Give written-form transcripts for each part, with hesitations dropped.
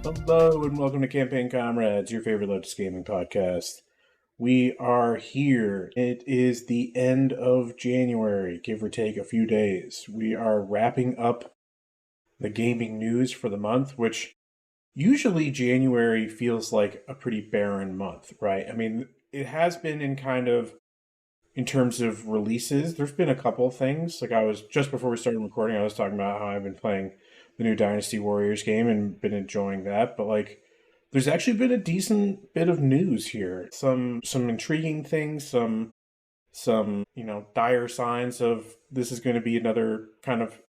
Hello and welcome to Campaign Comrades, your favorite latest gaming podcast. We are here. It is the end of January, give or take a few days. We are wrapping up the gaming news for the month, which usually January feels like a pretty barren month, right? I mean, it has been in terms of releases. There's been a couple of things. Like just before we started recording, I was talking about how I've been playing the new Dynasty Warriors game and been enjoying that. But like, there's actually been a decent bit of news here. Some intriguing things, some dire signs of this is going to be another kind of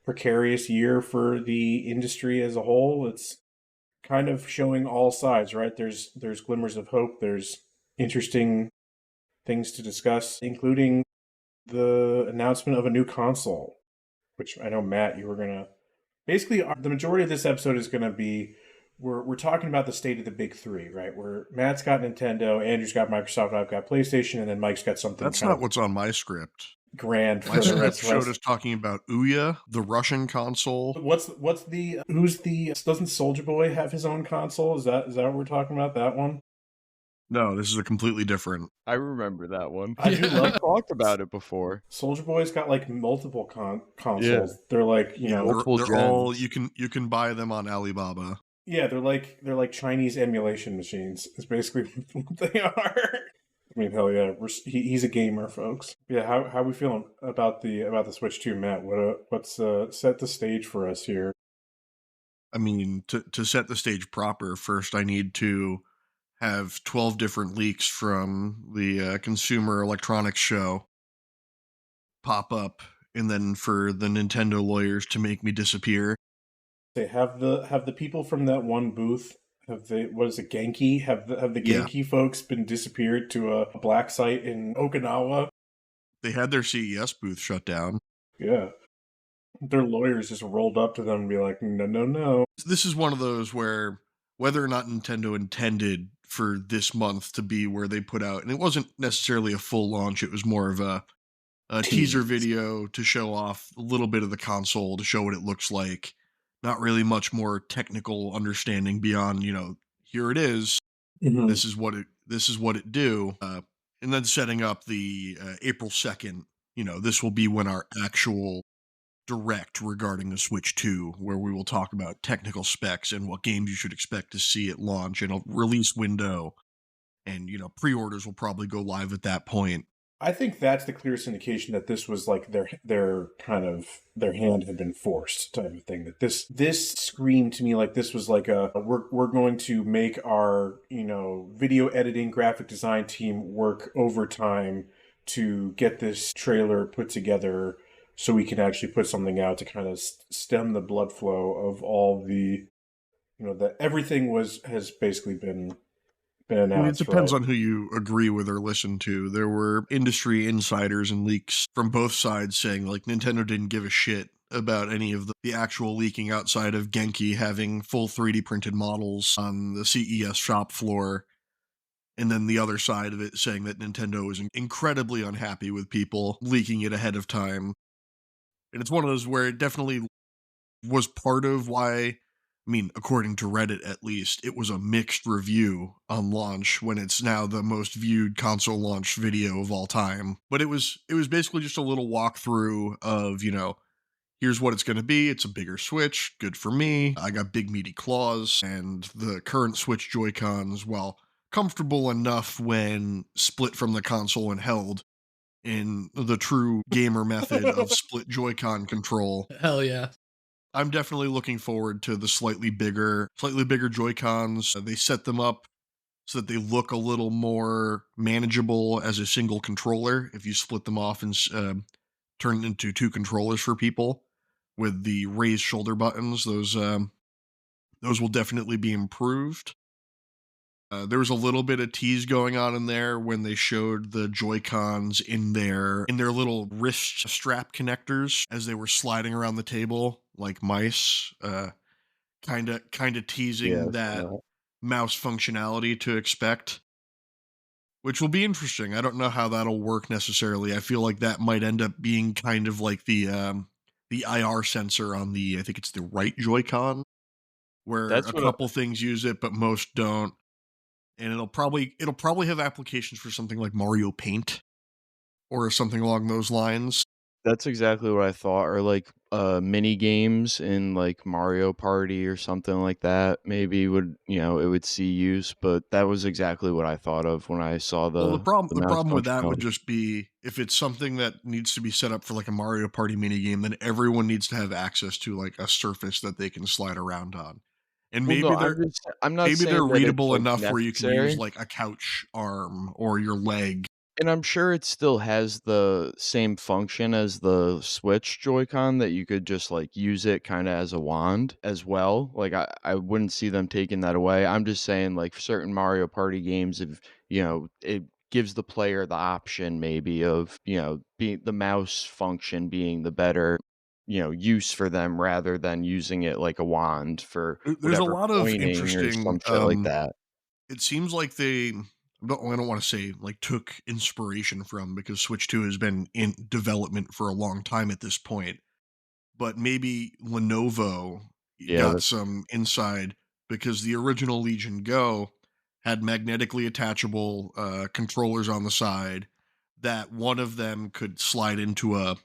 precarious year for the industry as a whole. It's kind of showing all sides, right? There's glimmers of hope. There's interesting things to discuss, including the announcement of a new console, which I know, Matt, you were going to... Basically, the majority of this episode is going to be, we're talking about the state of the big three, right? Where Matt's got Nintendo, Andrew's got Microsoft, I've got PlayStation, and then Mike's got something That's not what's on my script. Grand my script showed us talking about Ouya, the Russian console. Doesn't Soulja Boy have his own console? Is that what we're talking about, that one? No, this is a completely different. I remember that one. I do love talked about it before. Soulja Boy's got like multiple consoles. Yeah. They're like, they're all you can buy them on Alibaba. Yeah, they're like Chinese emulation machines. It's basically what they are. I mean, hell yeah, he's a gamer, folks. Yeah, how are we feeling about the Switch 2, Matt? What's set the stage for us here? I mean, to set the stage proper, first I need to have 12 different leaks from the Consumer Electronics Show pop up, and then for the Nintendo lawyers to make me disappear. They have the people from that one booth. What is it, Genki? Have the Genki folks been disappeared to a black site in Okinawa? They had their CES booth shut down. Yeah. Their lawyers just rolled up to them and be like, no. This is one of those where whether or not Nintendo intended for this month to be where they put out, and it wasn't necessarily a full launch, it was more of a teaser video to show off a little bit of the console, to show what it looks like. Not really much more technical understanding beyond, here it is. Mm-hmm. This is what it do. And then setting up the April 2nd, this will be when our actual direct regarding the Switch 2, where we will talk about technical specs and what games you should expect to see at launch and a release window. And, pre-orders will probably go live at that point. I think that's the clearest indication that this was like their hand had been forced type of thing. That this screamed to me like this was like we're going to make our video editing, graphic design team work overtime to get this trailer put together so we can actually put something out to kind of stem the blood flow of all the that everything has basically been announced. I mean, it depends on who you agree with or listen to. There were industry insiders and leaks from both sides saying like Nintendo didn't give a shit about any of the actual leaking outside of Genki having full 3D printed models on the CES shop floor. And then the other side of it saying that Nintendo was incredibly unhappy with people leaking it ahead of time. And it's one of those where it definitely was part of why, according to Reddit at least, it was a mixed review on launch when it's now the most viewed console launch video of all time. But it was basically just a little walkthrough of, here's what it's going to be. It's a bigger Switch. Good for me. I got big meaty claws, and the current Switch Joy-Cons, while comfortable enough when split from the console and held in the true gamer method of split Joy-Con control. Hell yeah. I'm definitely looking forward to the slightly bigger Joy-Cons. They set them up so that they look a little more manageable as a single controller if you split them off and turn it into two controllers for people with the raised shoulder buttons. Those will definitely be improved. There was a little bit of tease going on in there when they showed the Joy-Cons in their little wrist strap connectors as they were sliding around the table like mice, kind of teasing that mouse functionality to expect, which will be interesting. I don't know how that'll work necessarily. I feel like that might end up being kind of like the IR sensor on I think it's the right Joy-Con, where That's a what couple things use it, but most don't. And it'll probably have applications for something like Mario Paint or something along those lines. That's exactly what I thought, or like, mini games in, like, Mario Party or something like that maybe would it would see use, but that was exactly what I thought of when I saw Well, the the mouse problem with that would functionality. just be if it's something that needs to be set up for like a Mario Party mini game, then everyone needs to have access to like a surface that they can slide around on. And Well, no, I'm not maybe they're saying that it's, readable like, enough where you can use necessary. like a couch arm or your leg. And I'm sure it still has the same function as the Switch Joy-Con that you could just, like, use it kinda as a wand as well. Like, I wouldn't see them taking that away. I'm just saying, like, for certain Mario Party games, if, it gives the player the option maybe of, being the mouse function being the better, use for them rather than using it like a wand for There's a whatever, lot of pointing or interesting some shit like that. it seems like I don't want to say like took inspiration from, because Switch 2 has been in development for a long time at this point, but maybe Lenovo Yeah, got that some inside, because the original Legion Go had magnetically attachable controllers on the side that one of them could slide into a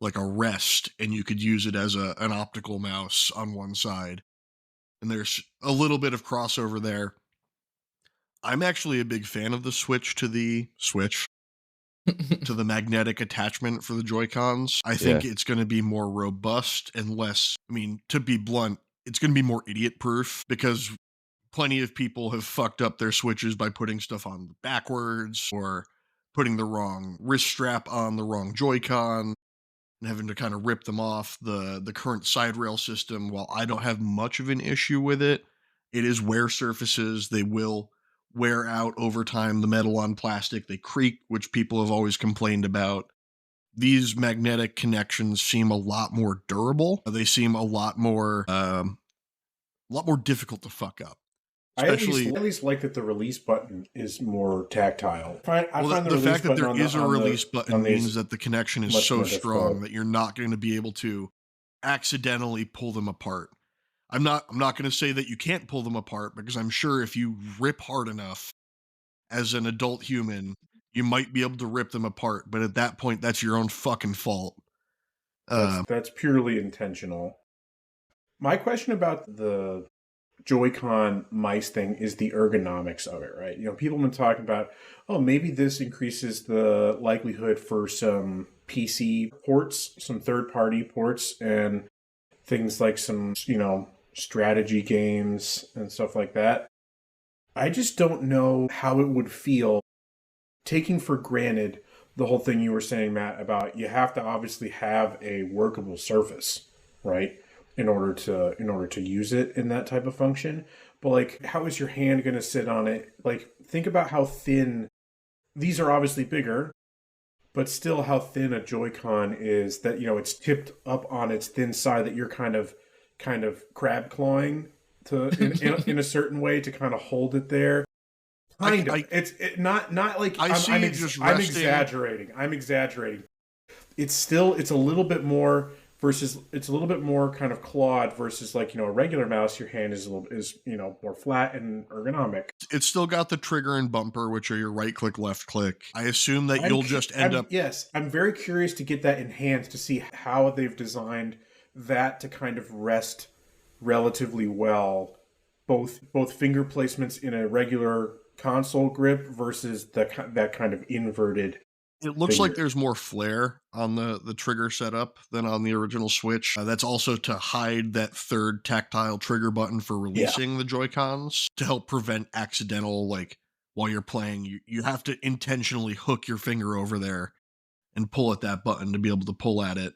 like a rest, and you could use it as an optical mouse on one side. And there's a little bit of crossover there. I'm actually a big fan of the switch to the magnetic attachment for the Joy-Cons. I yeah. think it's going to be more robust and less, I mean, to be blunt, it's going to be more idiot proof, because plenty of people have fucked up their switches by putting stuff on backwards or putting the wrong wrist strap on the wrong Joy-Con and having to kind of rip them off. The current side rail system, while I don't have much of an issue with it, it is wear surfaces. They will wear out over time. The metal on plastic, they creak, which people have always complained about. These magnetic connections seem a lot more durable. They seem a lot more difficult to fuck up. Especially, At least like that the release button is more tactile. I well, find the the release fact that button there is a release on button means these that the connection is much so more strong difficult. that you're not going to be able to accidentally pull them apart. I'm not going to say that you can't pull them apart, because I'm sure if you rip hard enough as an adult human, you might be able to rip them apart, but at that point that's your own fucking fault. That's purely intentional. My question about the Joy-Con mice thing is the ergonomics of it, right? People have been talking about, oh, maybe this increases the likelihood for some PC ports, some third-party ports, and things like some, strategy games and stuff like that. I just don't know how it would feel taking for granted the whole thing you were saying, Matt, about you have to obviously have a workable surface, right? In order to use it in that type of function. But like, how is your hand going to sit on it? Like, think about how thin these are. Obviously bigger, but still how thin a Joy-Con is. That it's tipped up on its thin side. That you're kind of crab clawing to in a certain way to kind of hold it there. I, Kind of. I, It's not like I see it just I'm resting. exaggerating. I'm exaggerating. It's a little bit more versus it's a little bit more kind of clawed versus like a regular mouse. Your hand is a little is more flat and ergonomic. It's still got the trigger and bumper, which are your right click, left click. I assume that you'll just end up. I'm very curious to get that enhanced to see how they've designed that to kind of rest relatively well, both finger placements in a regular console grip versus that kind of inverted It looks like finger. there's more flair on the trigger setup than on the original Switch. That's also to hide that third tactile trigger button for Yeah. releasing the Joy-Cons, to help prevent accidental, like, while you're playing, you have to intentionally hook your finger over there and pull at that button to be able to pull at it.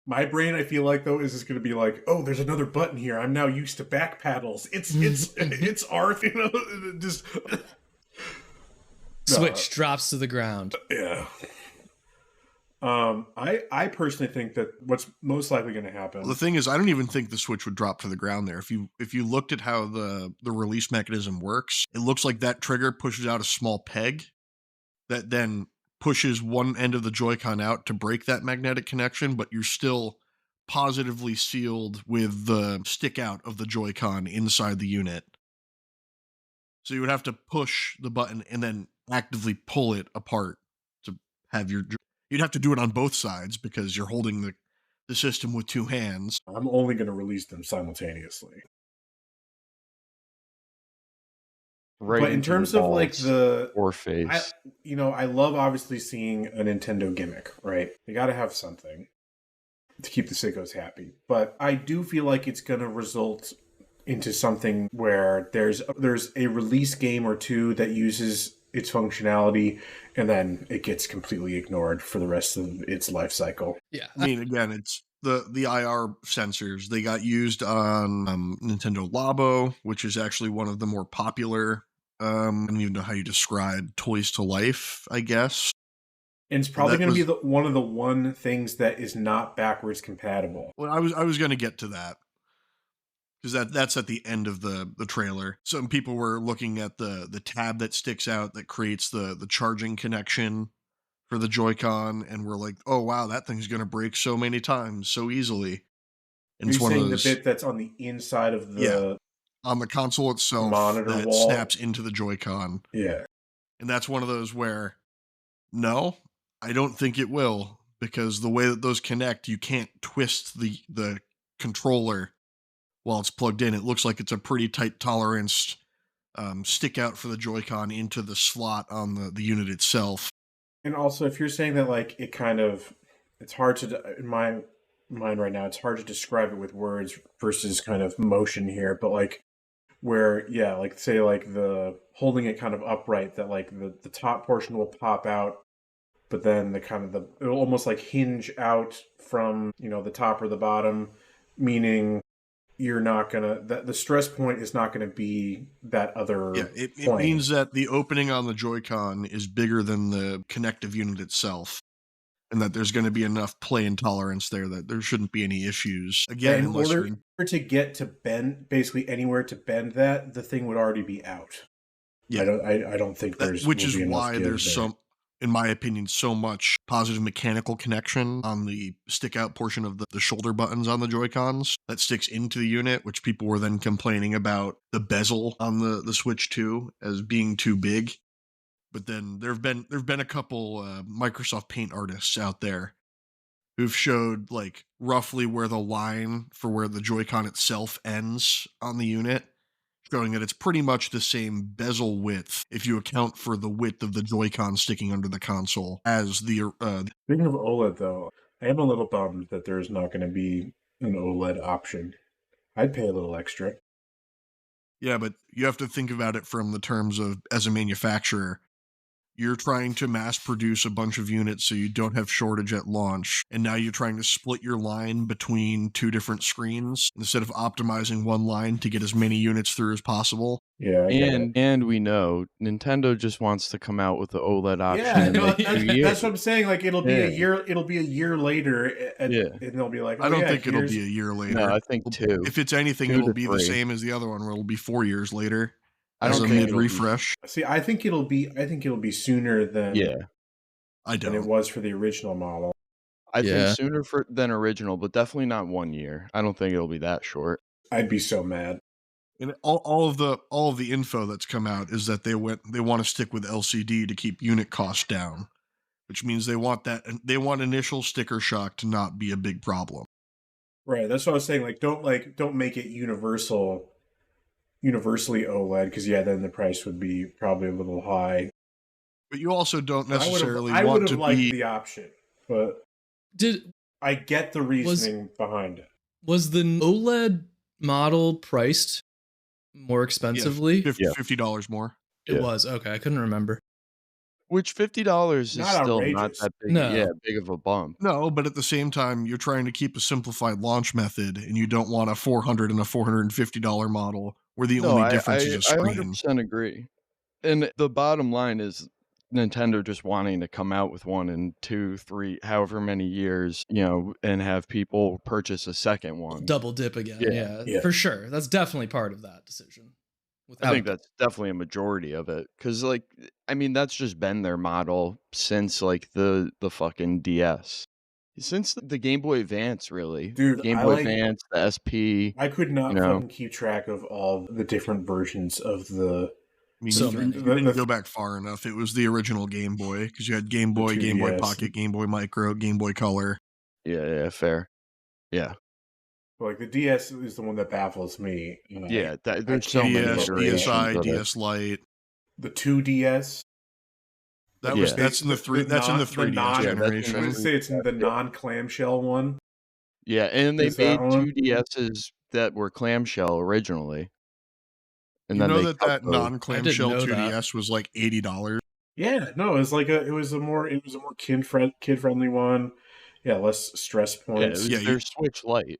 My brain, I feel like though, is just going to be like, oh, there's another button here. I'm now used to back paddles. It's art, just Switch drops to the ground. yeah. I personally think that what's most likely going to happen. The thing is, I don't even think the Switch would drop to the ground there. If you looked at how the release mechanism works, it looks like that trigger pushes out a small peg that then pushes one end of the Joy-Con out to break that magnetic connection, but you're still positively sealed with the stick out of the Joy-Con inside the unit. So you would have to push the button and then actively pull it apart to have your. You'd have to do it on both sides because you're holding the system with two hands. I'm only going to release them simultaneously. Right but in into your terms of like balls or I face. I love obviously seeing a Nintendo gimmick, right? They got to have something to keep the sickos happy. But I do feel like it's going to result into something where there's a release game or two that uses its functionality and then it gets completely ignored for the rest of its life cycle. Yeah. I mean, again, it's the IR sensors. They got used on Nintendo Labo, which is actually one of the more popular. I don't even know how you describe toys to life, I guess. And it's probably That going to be was- one of the one things that is not backwards compatible. Well, I was going to get to that because that's at the end of the trailer. Some people were looking at the tab that sticks out that creates the charging connection for the Joy-Con, and we're like, oh wow, that thing's going to break so many times so easily. And Are it's you one of saying the those, bit that's on the inside of yeah, the on the console itself monitor that wall? snaps into the Joy-Con. Yeah. And that's one of those where, no, I don't think it will, because the way that those connect, you can't twist the controller while it's plugged in. It looks like it's a pretty tight tolerance stick out for the Joy-Con into the slot on the unit itself. And also, if you're saying that, like, it's hard to, in my mind right now, it's hard to describe it with words versus kind of motion here, but like, where, yeah, like, say, like, the holding it kind of upright, that, like, the top portion will pop out, but then it'll almost like hinge out from, the top or the bottom, meaning you're not gonna, the stress point is not gonna be that other It point. means that the opening on the Joy-Con is bigger than the connective unit itself, and that there's going to be enough play and tolerance there that there shouldn't be any issues. Again, in unless order you're to get to bend, basically anywhere to bend that, the thing would already be out. yeah, I don't think which is will be enough why give there's there. some, in my opinion, so much positive mechanical connection on the stick out portion of the shoulder buttons on the Joy-Cons that sticks into the unit, which people were then complaining about the bezel on the Switch 2 as being too big. But then there've been a couple Microsoft Paint artists out there who've showed like roughly where the line for where the Joy-Con itself ends on the unit, showing that it's pretty much the same bezel width if you account for the width of the Joy-Con sticking under the console as the Speaking of OLED, though, I am a little bummed that there's not going to be an OLED option. I'd pay a little extra. yeah, but you have to think about it from the terms of, as a manufacturer, you're trying to mass produce a bunch of units so you don't have shortage at launch, and now you're trying to split your line between two different screens instead of optimizing one line to get as many units through as possible. Yeah, I get it. And we know Nintendo just wants to come out with the OLED option Yeah, in no, like 2 years. that's what I'm saying. Like, it'll be a Yeah. year. It'll be a year later, and they'll be like, I don't yeah, think it'll be a year later. No, I think 2. If it's anything, 2 it'll to be the 3. same as the other one, where it'll be 4 years later I as don't a think mid it'll be- refresh. See, I think it'll be sooner than I than it don't. was for the original model. I Yeah. think sooner than original, but definitely not 1 year. I don't think it'll be that short. I'd be so mad. And all of the info that's come out is that they want to stick with LCD to keep unit costs down, which means they want initial sticker shock to not be a big problem. Right. That's what I was saying. Like, don't make it universally OLED, because then the price would be probably a little high. But you also don't necessarily I would want have to liked be the option, but Did I get the reasoning behind it. was the OLED model priced more expensively? $50 more. It Yeah. was. Okay, I couldn't remember. Which $50 is Not still not outrageous. that big. No. Yeah, big of a bump. No, but at the same time, you're trying to keep a simplified launch method, and you don't want a $400 and a $450 model where the only difference is a I screen. 100% agree. And the bottom line is Nintendo just wanting to come out with one in 2, 3, however many years, and have people purchase a second one. Double dip again. Yeah. Yeah. For sure. That's definitely part of that decision. I think that's definitely a majority of it, because that's just been their model since like the fucking DS. Since the Game Boy Advance, really. Dude, Game Boy Advance, the SP. I could not You know. fucking keep track of all the different versions of the. I mean, So you many. didn't go back far enough. It was the original Game Boy, because you had Game Boy, Game Boy 2DS. Pocket, Game Boy Micro, Game Boy Color. Yeah, fair. Yeah. Like, the DS is the one that baffles me. Yeah, I there's so can't many DS, remember. iterations DSi, of it. DS Lite. The 2DS. That's in the 3DS generation. I would say it's in the non-clamshell one. Yeah, and they Is that made one? 2DSs that were clamshell originally. And You then know they that I non-clamshell didn't know 2DS was like $80. Yeah, no, it was a more kid friendly one. Yeah, less stress Yeah, it points. was Yeah, their Switch Lite.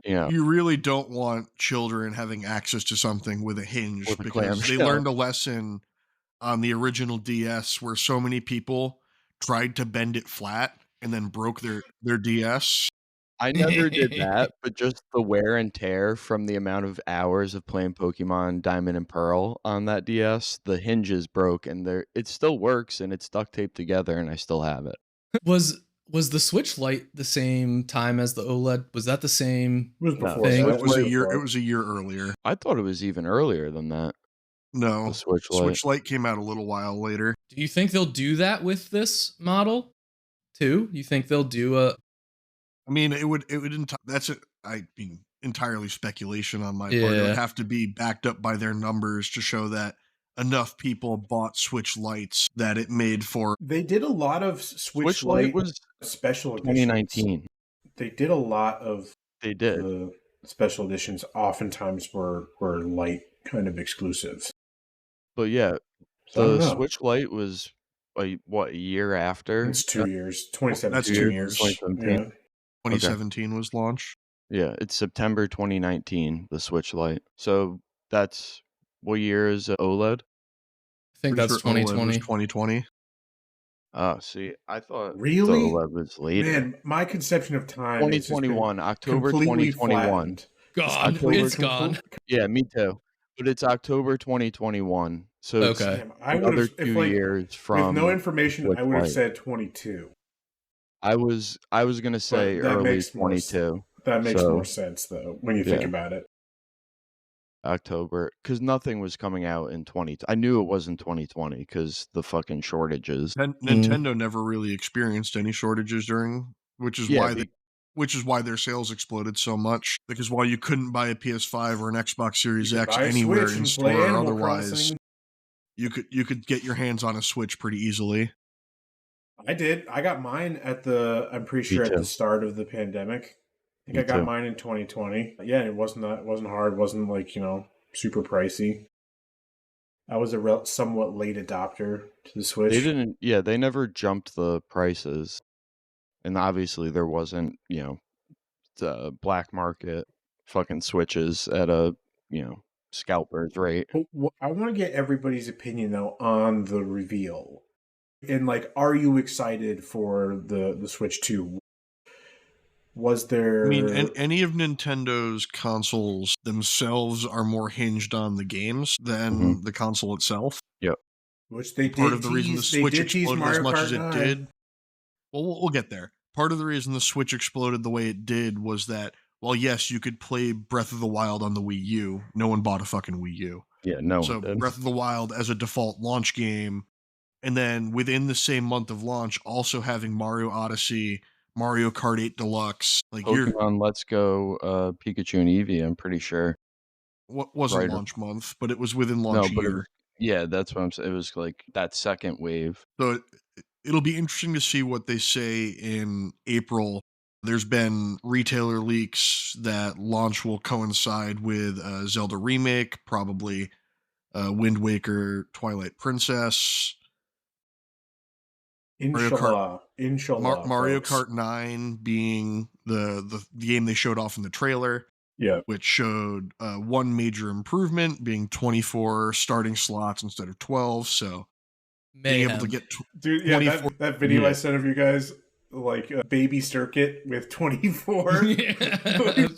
Yeah, You really don't want children having access to something with a hinge, with a because they clamshell. learned a lesson on the original DS where so many people tried to bend it flat and then broke their DS. I never did that, but just the wear and tear from the amount of hours of playing Pokemon Diamond and Pearl on that DS, the hinges broke and it still works and it's duct taped together and I still have it. Was the Switch Lite the same time as the OLED? Was that the same? It was No, before thing. that. It was a way year. before. It was a year earlier. I thought it was even earlier than that. No, The Switch Lite. Switch Lite came out a little while later. Do you think they'll do that with this model too? You think they'll do a? I mean, it would. That's it. I mean, entirely speculation on my part. It Yeah. would have to be backed up by their numbers to show that enough people bought Switch Lites that it made for. They did a lot of Switch Lite Lite was special editions. 2019. They did a lot of They did. the special editions. Oftentimes were light kind of exclusives. But yeah, So I don't the know. Switch Lite was a year after? It's 2 years. 2017. That's 2 2 years. years. 2017. Yeah. 2017 was launch. Yeah, it's September 2019, the Switch Lite. So that's what year is OLED? I think Pretty that's sure OLED was 2020. 2020. See, I thought Really? the OLED was later. Man, my conception of time is just been 2021, October completely 2021. flattened. Gone. October It's gone. Yeah, me too. But it's October 2021. So it's Okay. Damn, I would another have, if 2 like, years from with no information, Switch I would have Lite. said 22. I was gonna say that early makes more 22. That makes So- more sense, though, when you think Yeah. about it. October, because nothing was coming out in 20. I knew it wasn't 2020 because the fucking shortages. Nintendo never really experienced any shortages during, which is Yeah, why their sales exploded so much. Because while you couldn't buy a PS5 or an Xbox Series You could X buy a anywhere Switch in and store play or Animal otherwise, Crossing. you could get your hands on a Switch pretty easily. I did. I got mine I'm pretty sure, at too. the start of the pandemic. I think Me I got too. mine in 2020. Yeah, it wasn't hard. It wasn't like, super pricey. I was a somewhat late adopter to the Switch. They never jumped the prices. And obviously there wasn't, the black market fucking Switches at a, scalper's rate. I want to get everybody's opinion, though, on the reveal. And, like, are you excited for the Switch 2? Was there... I mean, any of Nintendo's consoles themselves are more hinged on the games than the console itself. Yep. Which they Part did of the reason the tease. They Switch did tease exploded as Mario much Kart as it 9. did. Well, we'll get there. Part of the reason the Switch exploded the way it did was that, well, yes, you could play Breath of the Wild on the Wii U. No one bought a fucking Wii U. Yeah, no So one did. Breath of the Wild as a default launch game, and then within the same month of launch, also having Mario Odyssey, Mario Kart 8 Deluxe. Like Pokemon Let's Go, Pikachu and Eevee, I'm pretty sure. what wasn't Right. launch month, but it was within launch No, but year. yeah, that's what I'm saying. It was like that second wave. So it'll be interesting to see what they say in April. There's been retailer leaks that launch will coincide with a Zelda remake, probably Wind Waker, Twilight Princess, Inshallah. Mario folks. Kart 9 being the game they showed off in the trailer, Yeah. which showed one major improvement being 24 starting slots instead of 12. So being able to get Dude, yeah, 24 that video Yeah. I sent of you guys, like a baby circuit with 24 Yeah,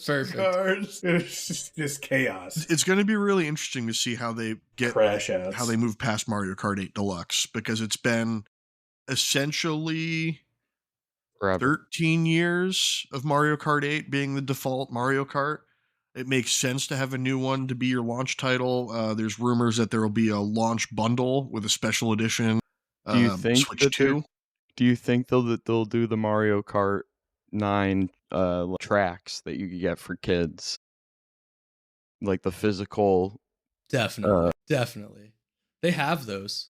perfect. cars. It's just chaos. It's going to be really interesting to see how they Crash outs. how they move past Mario Kart 8 Deluxe, because it's been essentially forever. 13 years of Mario Kart 8 being the default Mario Kart. It makes sense to have a new one to be your launch title. There's rumors that there will be a launch bundle with a special edition Do you think Switch that 2. do you think they'll do the Mario Kart 9 tracks that you could get for kids? Like the physical Definitely. They have those.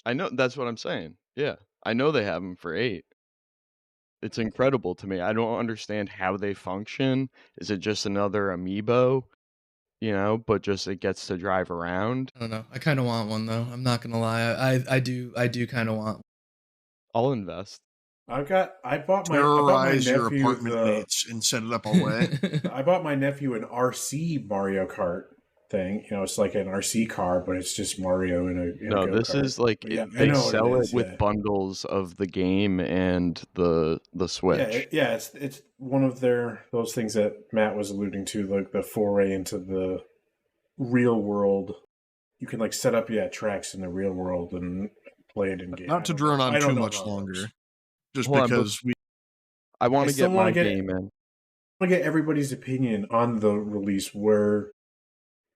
I know that's what I'm saying. Yeah. I know they have them for 8. It's incredible to me. I don't understand how they function. Is it just another amiibo, but just it gets to drive around? I don't know. I kind of want one though. I'm not gonna lie. I do kind of want. I'll invest. I bought my Terrorize your nephew apartment mates and set it up all way. I bought my nephew an RC Mario Kart thing. It's like an RC car, but it's just Mario in a No, go-kart. this is like Yeah, I they know what sell it is, with yeah. bundles of the game and the Switch. Yeah, it's one of those things that Matt was alluding to, like the foray into the real world. You can like set up tracks in the real world and play it in game. Not to drone on too much longer, just Hold on, because I want to still get wanna my get- game in. I want to get everybody's opinion on the release.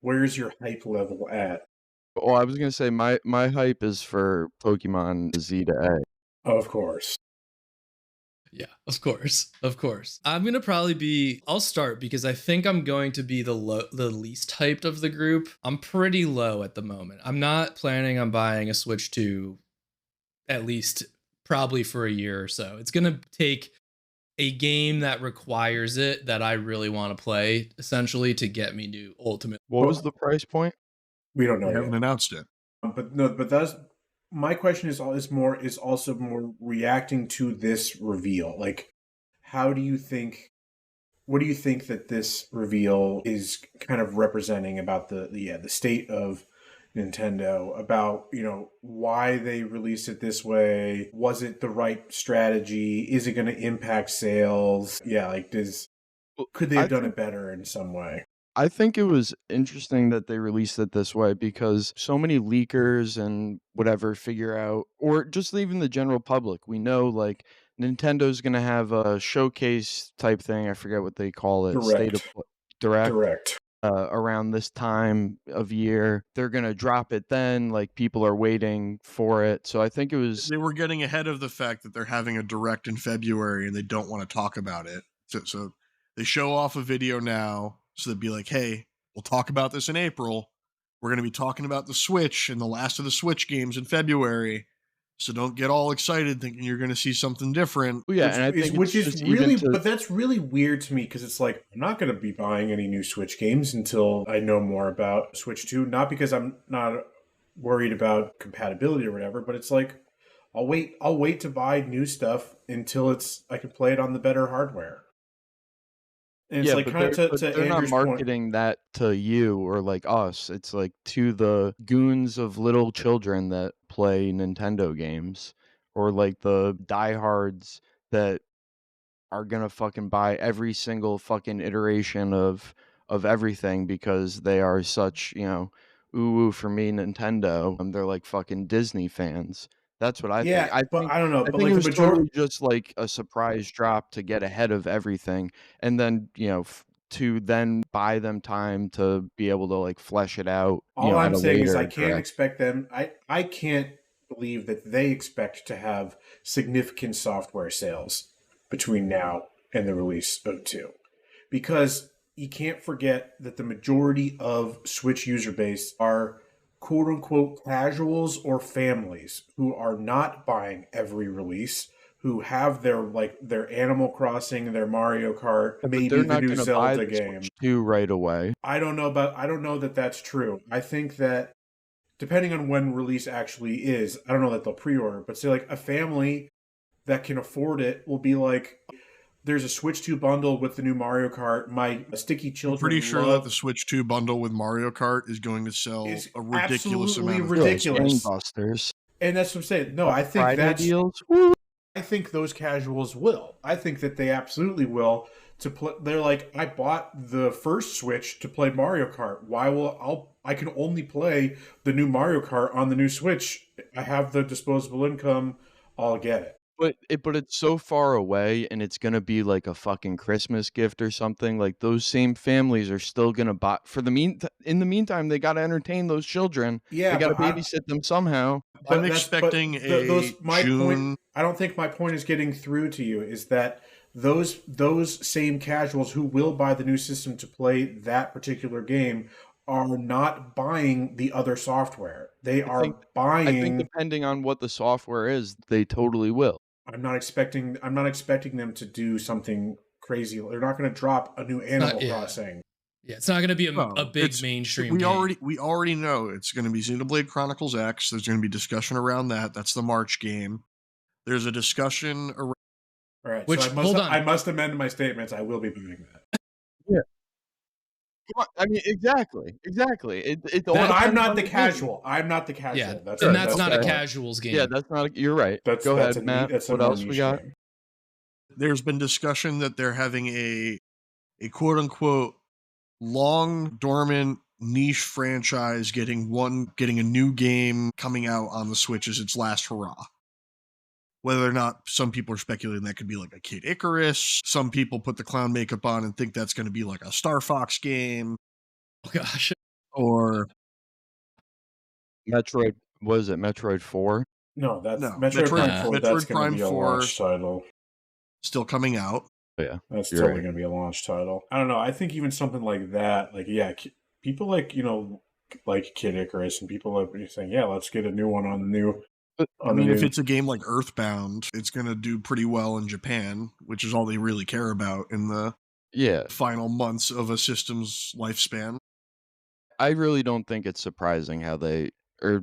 Where's your hype level at? Well, I was gonna say my hype is for Pokemon Z to A. Oh, of course. Yeah, of course. I'm gonna probably I'll start because I think I'm going to be the least hyped of the group. I'm pretty low at the moment. I'm not planning on buying a Switch 2 at least probably for a year or so. It's gonna take a game that requires it that I really want to play, essentially, to get me to ultimate. What was the price point? We don't know they yet. haven't announced it. But that's my question is also more reacting to this reveal. Like, what do you think that this reveal is kind of representing about the state of Nintendo, about why they released it this way? Was it the right strategy? Is it going to impact sales? Yeah, like could they have done it better in some way? I think it was interesting that they released it this way because so many leakers and whatever figure out, or just even the general public, we know like Nintendo's gonna have a showcase type thing. I forget what they call it. Direct. Around this time of year, they're gonna drop it then. Like people are waiting for it, so I think it was. They were getting ahead of the fact that they're having a direct in February and they don't want to talk about it. So they show off a video now. So they'd be like, hey, we'll talk about this in April. We're going to be talking about the Switch and the last of the Switch games in February. So don't get all excited thinking you're going to see something different. Well, yeah, and I think which is really, but that's really weird to me because it's like I'm not going to be buying any new Switch games until I know more about Switch 2. Not because I'm not worried about compatibility or whatever, but it's like I'll wait to buy new stuff until I can play it on the better hardware. And it's yeah, like but kind of to they're not Andrew's marketing that to you or like us. It's like to the goons of little children that play Nintendo games, or like the diehards that are gonna fucking buy every single fucking iteration of everything because they are such, ooh for me Nintendo. And they're like fucking Disney fans. That's what I think. Yeah, but I don't know. I But think like it the was majority, totally just like a surprise drop to get ahead of everything, and then to then buy them time to be able to like flesh it out. all I'm at a saying is later I can't direct. expect them. I can't believe that they expect to have significant software sales between now and the release of 2, because you can't forget that the majority of Switch user base are quote unquote casuals or families who are not buying every release, who have their Animal Crossing, their Mario Kart, But maybe they're the not new going to buy Zelda the game. Switch 2 right away. I don't know that that's true. I think that depending on when release actually is, I don't know that they'll pre-order, but say like a family that can afford it will be like, there's a Switch 2 bundle with the new Mario Kart. My sticky children I'm pretty sure that the Switch 2 bundle with Mario Kart is going to sell a ridiculous amount of ridiculous. Gangbusters. And that's what I'm saying. No, I think Friday that's deals. I think those casuals will. I think that they absolutely will. They're like, I bought the first Switch to play Mario Kart. I can only play the new Mario Kart on the new Switch. I have the disposable income. I'll get it. But it's so far away, and it's gonna be like a fucking Christmas gift or something. Like those same families are still gonna buy for the in the meantime, they gotta entertain those children. They Yeah, gotta but babysit them somehow. I'm but expecting those a my point. June. I don't think my point is getting through to you. Is that those same casuals who will buy the new system to play that particular game are not buying the other software. They I think are I think buying. depending on what the software is, they totally will. I'm not expecting them to do something crazy. They're not going to drop a new It's not, Animal yeah. Crossing. Yeah, it's not going to be a No, big mainstream we game. already know it's going to be Xenoblade Chronicles X. There's going to be discussion around that. That's the March game. There's a discussion around. All right, Which, so hold on. I must amend my statements. I will be doing that. Yeah. Come on, I mean, exactly. It all But I'm depends not on the game. casual. I'm not the casual. Yeah, That's and the- that's not the a point. casuals game. Yeah, that's not you're right. Go That's ahead, Matt. That's a What more else we niche got? game. There's been discussion that they're having a quote unquote long dormant niche franchise getting a new game coming out on the Switch as its last hurrah. Whether or not some people are speculating that could be like a Kid Icarus. Some people put the clown makeup on and think that's going to be like a Star Fox game. Oh gosh. Or Metroid was it Metroid 4? No, that's no, Metroid Prime 4. That's Metroid going to Prime be a 4 launch title. still coming out. Oh, yeah. That's You're totally right. going to be a launch title. I don't know. I think even something like that, like people like like Kid Icarus, and people are saying, yeah, let's get a new one on the new. I mean, if it's a game like Earthbound, it's going to do pretty well in Japan, which is all they really care about in the final months of a system's lifespan. I really don't think it's surprising how they are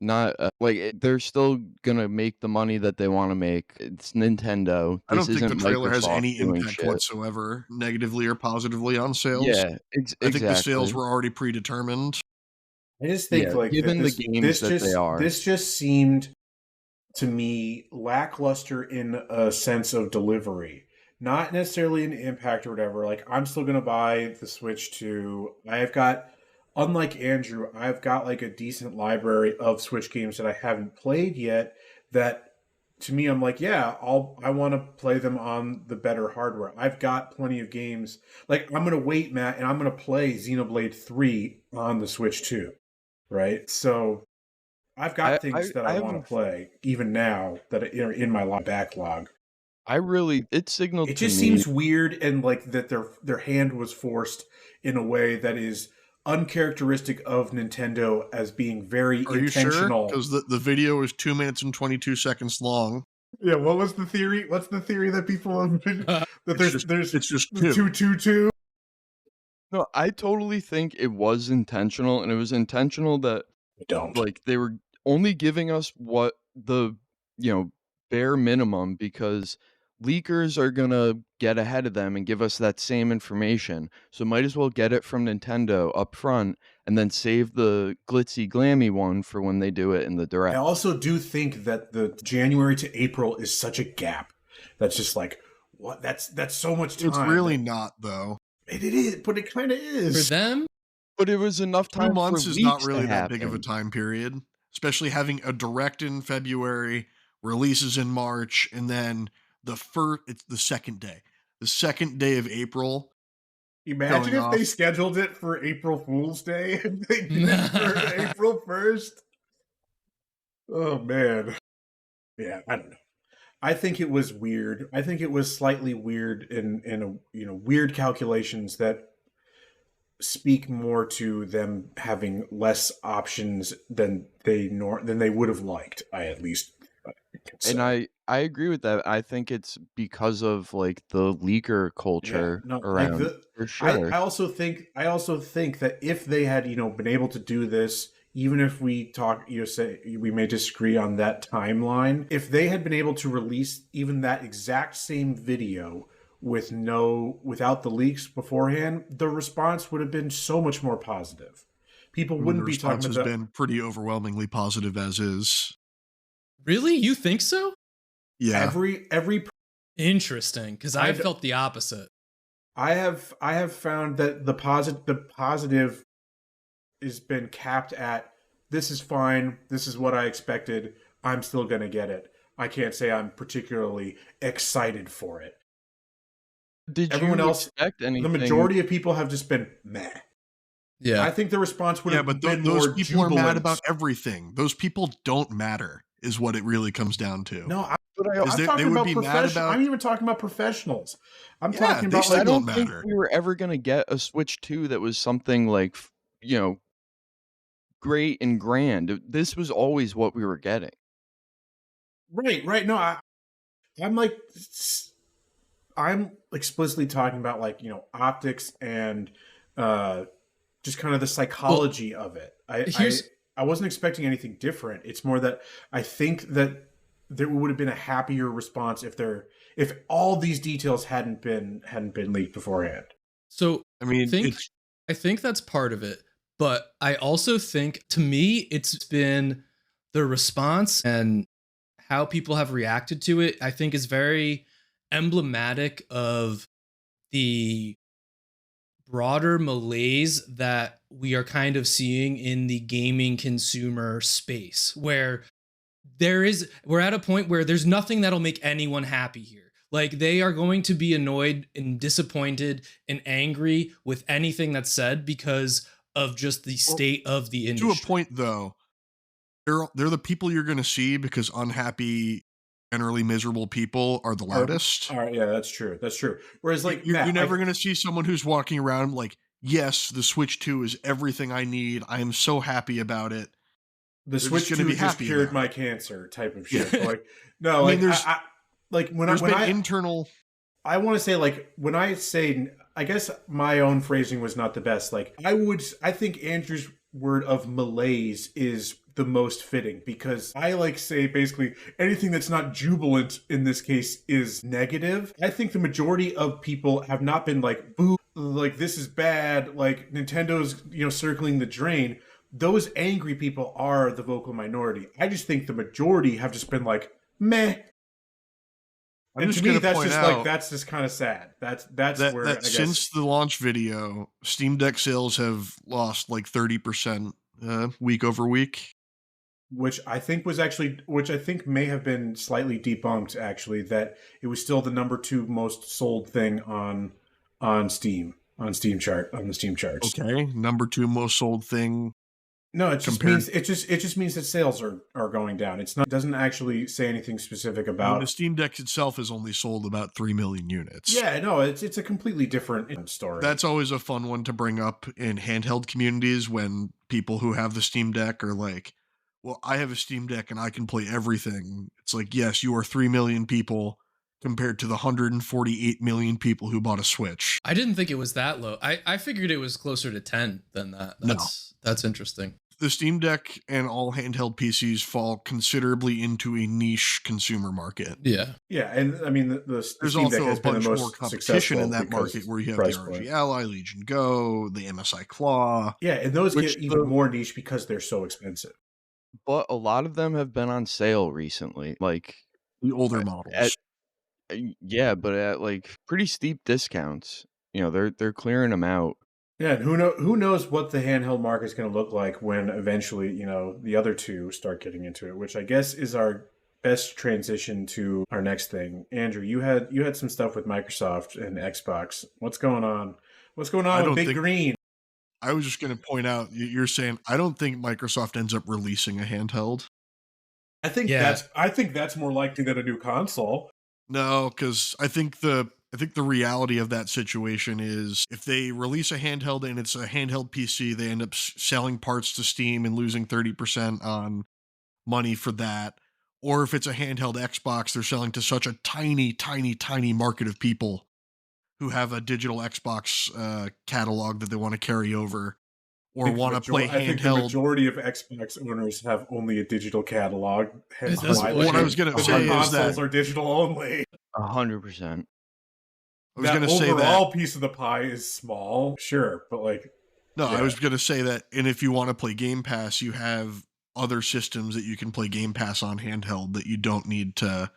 not they're still gonna make the money that they want to make. It's Nintendo. I don't This think the isn't trailer has Microsoft any doing impact shit. whatsoever, negatively or positively, on sales. Yeah, I think the sales exactly. were already predetermined. I just think like given the games that they are, this just seemed to me lackluster in a sense of delivery, not necessarily an impact or whatever. Like I'm still gonna buy the Switch 2. I've got, unlike Andrew, I've got like a decent library of Switch games that I haven't played yet. That to me, I'm like, yeah, I want to play them on the better hardware. I've got plenty of games. Like I'm gonna wait, Matt, and I'm gonna play Xenoblade 3 on the Switch 2. Right, so I've got things that I want to play even now that are in my backlog. it signaled It to just me. seems weird, and like that their hand was forced in a way that is uncharacteristic of Nintendo as being very intentional. Because the video is 2 minutes and 22 seconds long. Yeah, what was the theory? What's the theory that people that it's just two? No, I totally think it was intentional, and it was intentional that like they were only giving us what the bare minimum, because leakers are gonna get ahead of them and give us that same information. So might as well get it from Nintendo up front and then save the glitzy glammy one for when they do it in the direct. I also do think that the January to April is such a gap. That's just like, what? That's so much time. It's really not, though. It is, but it kind of is. For them? But it was enough time. 2 months is not really that happen. big of a time period, especially having a direct in February, releases in March, and then it's the second day. The second day of April. Imagine if they scheduled it for April Fool's Day and they did it for April 1st. Oh, man. Yeah, I don't know. I think it was weird. I think it was slightly weird in weird calculations that speak more to them having less options than they would have liked. I at least and I agree with that. I think it's because of like the leaker culture around. Like for sure. I also think that if they had been able to do this, even if we say we may disagree on that timeline, if they had been able to release even that exact same video without the leaks beforehand, the response would have been so much more positive. People wouldn't be talking about. The response has been pretty overwhelmingly positive as is. Really? You think so? Yeah. Every interesting, because I felt the opposite. I have found that the positive has been capped at, this is fine, this is what I expected, I'm still gonna get it. I can't say I'm particularly excited for it. Did Everyone you else, expect the anything? majority of people have just been meh. Yeah. I think the response would Yeah, have but been those more people are mad jubilant. about everything. Those people don't matter, is what it really comes down to. No, But Is I'm they talking would about be mad professional. about. I'm even talking about professionals. I'm Yeah, talking they about still I like don't don't think matter. we were ever gonna get a Switch 2 that was something like, you know, great and grand. This was always what we were getting. right. No, I'm like I'm explicitly talking about like optics and uh just kind of the Well, psychology of it. here's I wasn't expecting anything different. It's more that I think that there would have been a happier response if all these details hadn't been leaked beforehand. so I mean, think it's I think that's part of it, but I also think to me it's been the response and how people have reacted to it. I think is very emblematic of the broader malaise that we are kind of seeing in the gaming consumer space where we're at a point where there's nothing that'll make anyone happy here. Like they are going to be annoyed and disappointed and angry with anything that's said because of just the well, state of the to a industry. point though. They're the people you're going to see because unhappy, generally miserable people are the loudest. All right, yeah, that's true. That's true. Whereas like You're Matt, never going to see someone who's walking around like, yes, the Switch 2 is everything I need. I am so happy about it. the They're just Switch going to 2 be just happy cured about my it. cancer type of Yeah. shit. But like no, I like mean, I like there's been internal. I want to say like when I say I guess my own phrasing was not the best. Like I think Andrew's word of malaise is the most fitting because I like say basically anything that's not jubilant in this case is negative. I think the majority of people have not been like boo, like this is bad, like Nintendo's circling the drain. Those angry people are the vocal minority. I just think the majority have just been like meh. I'm And to just me, going to point out that's just kind of sad. That's that where I guess since the launch video, Steam Deck sales have lost like 30% week over week. which I think may have been slightly debunked actually, that it was still the number 2 most sold thing on Steam on the Steam charts. Okay, number 2 most sold thing. No, it just compared. means that sales are going down. It doesn't actually say anything specific I mean, about the Steam Deck itself has only sold about 3 million units. Yeah, no, it's a completely different story. That's always a fun one to bring up in handheld communities when people who have the Steam Deck are like, well, I have a Steam Deck and I can play everything. It's like, yes, you are 3 million people compared to the 148 million people who bought a Switch. I didn't think it was that low. I figured it was closer to 10 than that. That's interesting. The Steam Deck and all handheld PCs fall considerably into a niche consumer market. Yeah. Yeah, and I mean the There's Steam Deck also has a been the bunch more most competition in successful that because market where you have the price ROG point. Ally, Legion Go, the MSI Claw. Yeah, and those Which get even more niche because they're so expensive. But a lot of them have been on sale recently. Like The older at models. yeah, but at like pretty steep discounts. You know, they're clearing them out. Yeah, and who knows what the handheld market is going to look like when eventually the other two start getting into it, which I guess is our best transition to our next thing. Andrew, you had some stuff with Microsoft and Xbox. What's going on? What's going on with Big Green? I was just going to point out, you're saying I don't think Microsoft ends up releasing a handheld. I think that's more likely than a new console. No, because I think the reality of that situation is if they release a handheld and it's a handheld PC, they end up selling parts to Steam and losing 30% on money for that. Or if it's a handheld Xbox, they're selling to such a tiny, tiny, tiny market of people who have a digital Xbox catalog that they want to carry over or want to play handheld. I think the majority of Xbox owners have only a digital catalog. Hence why what I was going to say is consoles that are digital only. 100%. I was going to That say that overall piece of the pie is small, sure, but like no, I was going to say that, and if you want to play Game Pass, you have other systems that you can play Game Pass on handheld that you don't need to.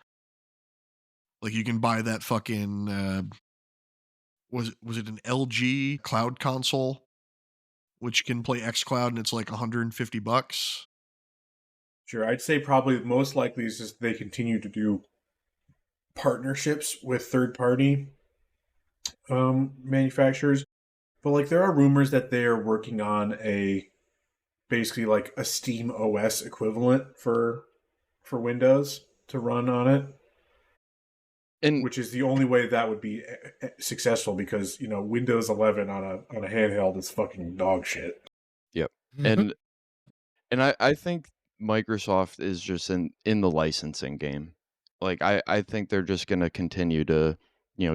Like you can buy that fucking was it an LG cloud console, which can play xCloud and it's like $150. Sure, I'd say probably most likely is just they continue to do partnerships with third party manufacturers. But like there are rumors that they are working on a basically like a Steam OS equivalent for Windows to run on it, And which is the only way that would be successful because Windows 11 on a handheld is fucking dog shit. yep. And I think Microsoft is just in the licensing game. Like I think they're just going to continue to,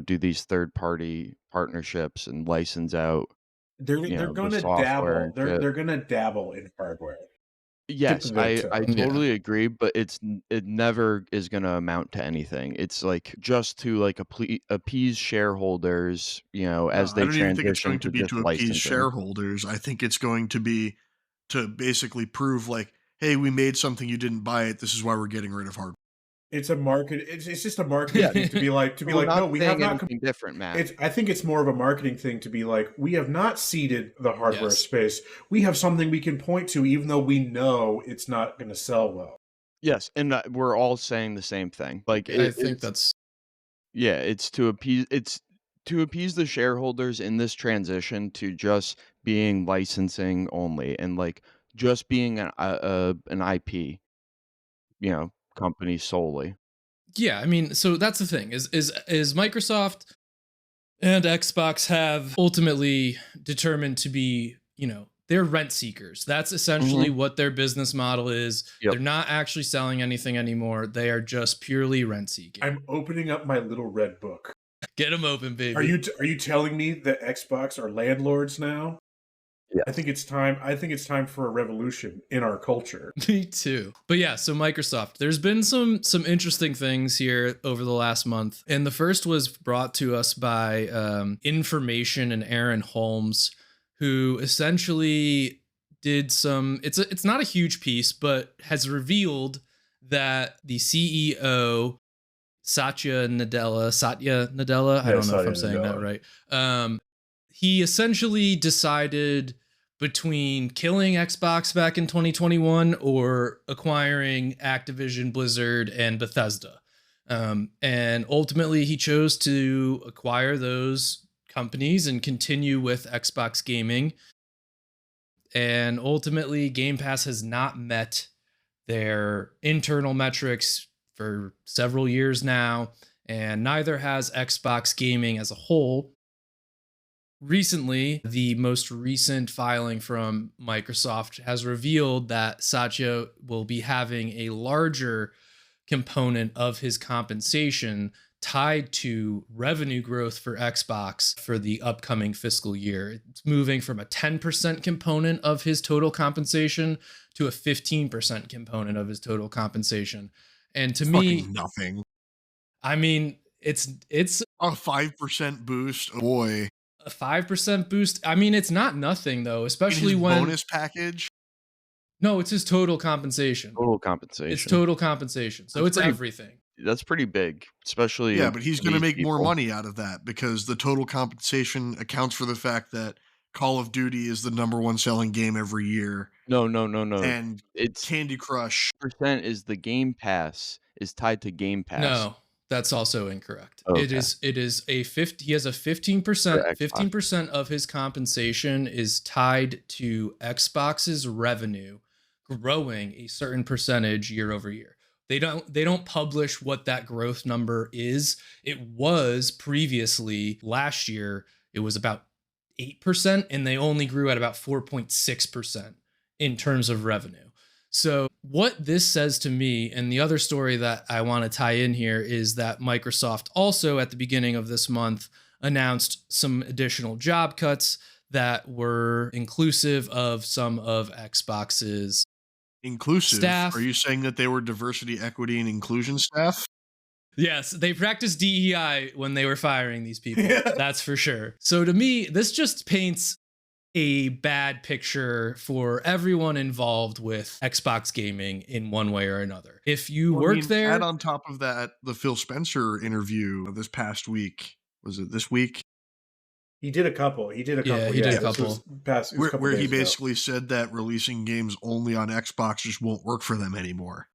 do these third party partnerships and license out, They're the gonna software dabble. and They're shit. they're gonna dabble in hardware. Dip Yes, their I toe. Yeah. totally agree, but it never is going to amount to anything. It's like just to like appease shareholders, No, as I they don't even think it's transition going to to be just to appease licensing. shareholders. I think it's going to be to basically prove like, hey, we made something, you didn't buy it. This is why we're getting rid of hardware. It's a market. It's just a marketing Yeah, thing to be like we're no, not we have saying not. anything different, Matt. It's I think it's more of a marketing thing to be like we have not seeded the hardware Yes. space. We have something we can point to, even though we know it's not going to sell well. Yes, and we're all saying the same thing. Like I think it's that's yeah, it's to appease the shareholders in this transition to just being licensing only and like just being an IP, company solely. yeah. I mean, so that's the thing is Microsoft and Xbox have ultimately determined to be, they're rent seekers. That's essentially Mhm. what their business model is. Yep. They're not actually selling anything anymore. They are just purely rent seeking. I'm opening up my little red book. Get them open, Are baby. you telling me that Xbox are landlords now? I Yes. think it's time. I think it's time for a revolution in our culture. Me too. But yeah, so Microsoft, there's been some interesting things here over the last month, and the first was brought to us by Information and Aaron Holmes, who essentially did some. It's not a huge piece, but has revealed that the CEO Satya Nadella, I Yeah, don't know if Satya I'm saying that Nadella. right. He essentially decided between killing Xbox back in 2021 or acquiring Activision, Blizzard, and Bethesda. And ultimately, he chose to acquire those companies and continue with Xbox gaming. And ultimately, Game Pass has not met their internal metrics for several years now, and neither has Xbox gaming as a whole. Recently, the most recent filing from Microsoft has revealed that Satya will be having a larger component of his compensation tied to revenue growth for Xbox for the upcoming fiscal year. It's moving from a 10% component of his total compensation to a 15% component of his total compensation. And to Fucking me, nothing. I mean, it's A 5% boost. Oh boy. a 5% boost. I mean, it's not nothing though, In his especially when bonus package. no, it's his total compensation. Total It's compensation. total compensation. So That's it's pretty everything. That's pretty big, especially Yeah, but he's for going to these make more people. money out of that because the total compensation accounts for the fact that Call of Duty is the number one selling game every year, No, no, no, no. and It's Candy Crush. percent is the Game Pass is tied to Game Pass No, that's also incorrect. It Okay. is it is a 50 he has a for 15%, Xbox. 15% of his compensation is tied to Xbox's revenue growing a certain percentage year over year. They don't publish what that growth number is. It was previously last year it was about 8% and they only grew at about 4.6% in terms of revenue. So, what this says to me, and the other story that I want to tie in here is that Microsoft also at the beginning of this month announced some additional job cuts that were inclusive of some of Xbox's Inclusive. Are staff. you saying that they were diversity, equity, and inclusion staff? Yes, they practiced DEI when they were firing these people. Yeah. That's for sure. So, to me, this just paints a bad picture for everyone involved with Xbox gaming in one way or another. If you Well, work add there, on top of that the Phil Spencer interview this past week. Was it this week? He did a couple. He did a couple. Where he basically said that releasing games only on Xbox just won't work for them anymore,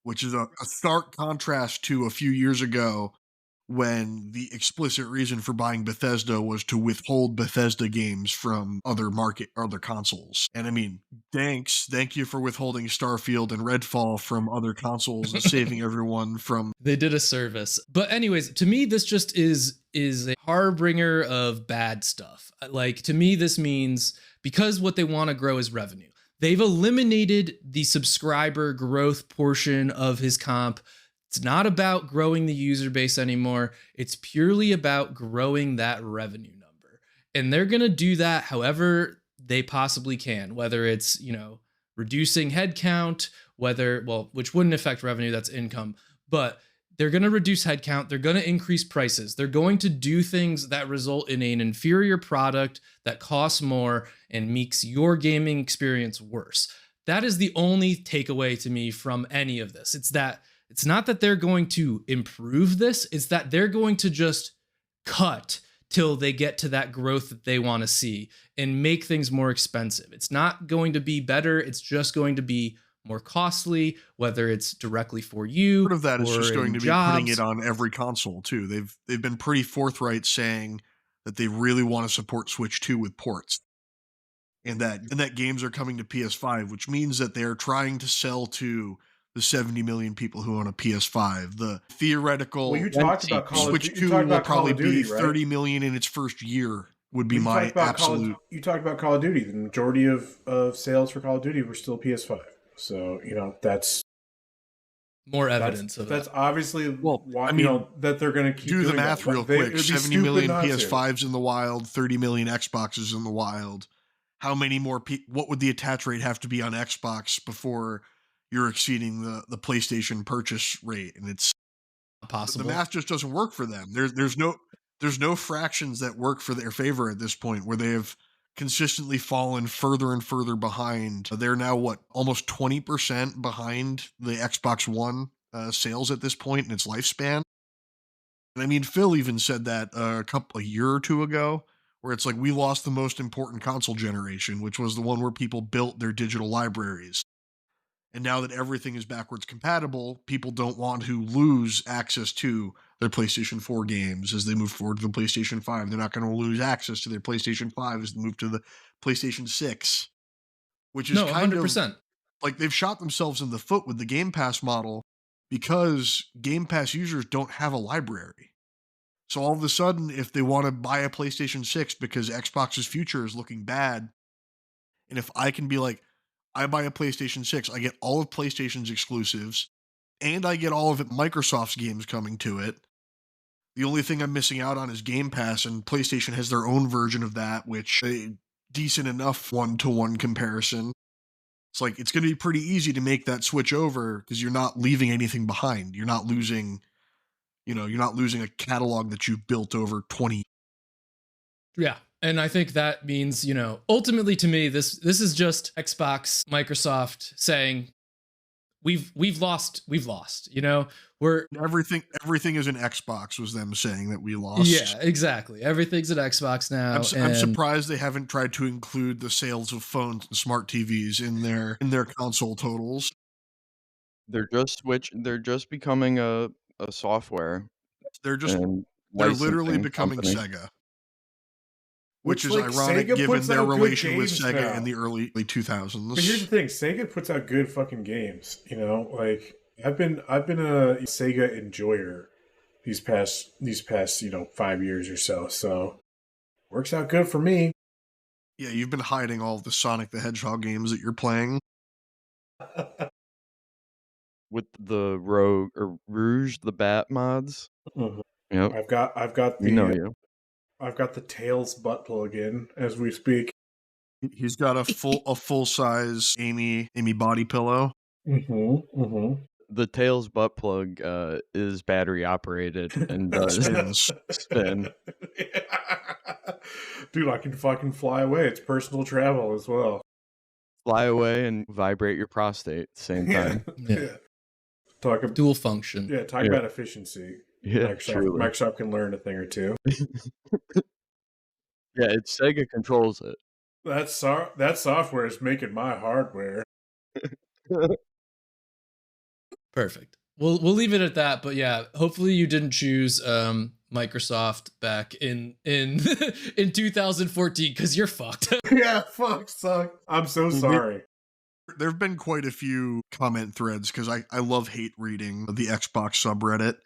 which is a stark contrast to a few years ago when the explicit reason for buying Bethesda was to withhold Bethesda games from other consoles. And I mean, thank you for withholding Starfield and Redfall from other consoles and saving everyone from. They did a service. But anyways, to me, this just is a harbinger of bad stuff. Like, to me, this means because what they want to grow is revenue. They've eliminated the subscriber growth portion of his comp. It's not about growing the user base anymore. It's purely about growing that revenue number. And they're going to do that however they possibly can, whether it's, reducing headcount, which wouldn't affect revenue, that's income, but they're going to reduce headcount. They're going to increase prices. They're going to do things that result in an inferior product that costs more and makes your gaming experience worse. That is the only takeaway to me from any of this. It's not that they're going to improve this. It's that they're going to just cut till they get to that growth that they want to see and make things more expensive. It's not going to be better. It's just going to be more costly, whether it's directly for you. Part of that is just going to be jobs. Putting it on every console too. They've been pretty forthright saying that they really want to support Switch 2 with ports. And that games are coming to PS5, which means that they're trying to sell to the 70 million people who own a PS5. The theoretical you talked about Switch 2 will probably be 30 million in its first year would be my absolute. You talked about Call of Duty. The majority of sales for Call of Duty were still PS5. So, that's more evidence of that's obviously why, that they're going to keep do doing the math that. real quick. 70 million PS5s in the wild, 30 million Xboxes in the wild. How many more what would the attach rate have to be on Xbox before you're exceeding the PlayStation purchase rate? And it's possible. The math just doesn't work for them. There's no fractions that work for their favor at this point, where they have consistently fallen further and further behind. They're now almost 20% behind the Xbox One sales at this point in its lifespan. And I mean, Phil even said that a year or two ago, where it's like, we lost the most important console generation, which was the one where people built their digital libraries. And now that everything is backwards compatible, people don't want to lose access to their PlayStation 4 games as they move forward to the PlayStation 5. They're not going to lose access to their PlayStation 5 as they move to the PlayStation 6, which is 100%. Like, they've shot themselves in the foot with the Game Pass model, because Game Pass users don't have a library. So all of a sudden, if they want to buy a PlayStation 6 because Xbox's future is looking bad, and if I can be like, I buy a PlayStation 6, I get all of PlayStation's exclusives, and I get all of Microsoft's games coming to it. The only thing I'm missing out on is Game Pass, and PlayStation has their own version of that, which a decent enough one-to-one comparison. It's like, it's going to be pretty easy to make that switch over, because you're not leaving anything behind. You're not losing, a catalog that you've built over 20. Yeah. And I think that means, ultimately to me, this is just Xbox, Microsoft saying, we've lost, we're everything is an Xbox, was them saying that we lost. Yeah, exactly. Everything's an Xbox now. I'm surprised they haven't tried to include the sales of phones and smart TVs in their console totals. They're just becoming a software. They're literally becoming company. Sega. Which is ironic, Sega given their relation with Sega now. In the early 2000s. But here's the thing: Sega puts out good fucking games. Like, I've been a Sega enjoyer these past 5 years or so. So works out good for me. Yeah, you've been hiding all of the Sonic the Hedgehog games that you're playing. With the Rouge the Bat mods. Mm-hmm. Yep. I've got the I've got the Tails butt plug in as we speak. He's got a full size Amy body pillow. Mm-hmm. Mm-hmm. The Tails butt plug is battery operated and does spin. Dude, I can fucking fly away. It's personal travel as well. Fly away and vibrate your prostate at the same time. Yeah. Dual function. Yeah, talk about efficiency. Yeah, Microsoft can learn a thing or two. Yeah, it's Sega controls it. That software is making my hardware. Perfect. We'll leave it at that. But yeah, hopefully you didn't choose Microsoft back in in 2014 because you're fucked. Yeah, fuck, suck. I'm so sorry. There have been quite a few comment threads because I love hate reading the Xbox subreddit.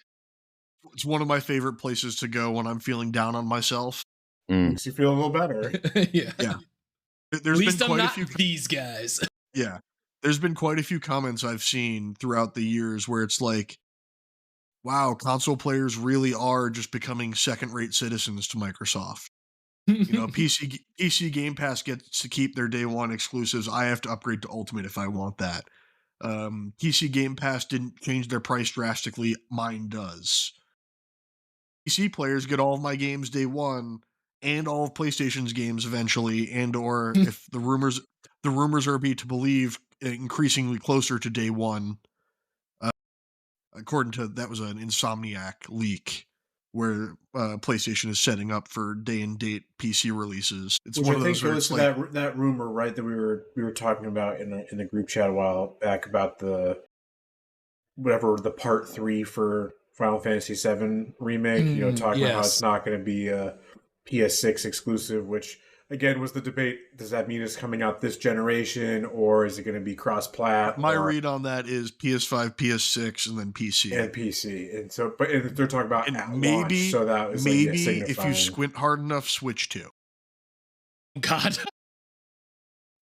It's one of my favorite places to go when I'm feeling down on myself. Makes you feel a little better. Yeah. There's At least been I'm quite a not few. these guys. Yeah. There's been quite a few comments I've seen throughout the years where it's like, wow, console players really are just becoming second-rate citizens to Microsoft. You know, PC Game Pass gets to keep their day one exclusives. I have to upgrade to Ultimate if I want that. PC Game Pass didn't change their price drastically. Mine does. PC players get all of my games day one and all of PlayStation's games eventually, and or if the rumors are be to believe, increasingly closer to day one. According to that was an Insomniac leak where PlayStation is setting up for day and date PC releases. It's Which one I of think those where goes it's to like that rumor, right, that we were talking about in the group chat a while back about the part 3 for Final Fantasy VII remake. You know, talking about how it's not going to be a PS6 exclusive, which again was the debate. Does that mean it's coming out this generation, or is it going to be cross-plat? my read on that is PS5, PS6, and then PC. And PC. And so, but they're talking about And at maybe, launch, so that was maybe like, if you squint hard enough, Switch 2. God.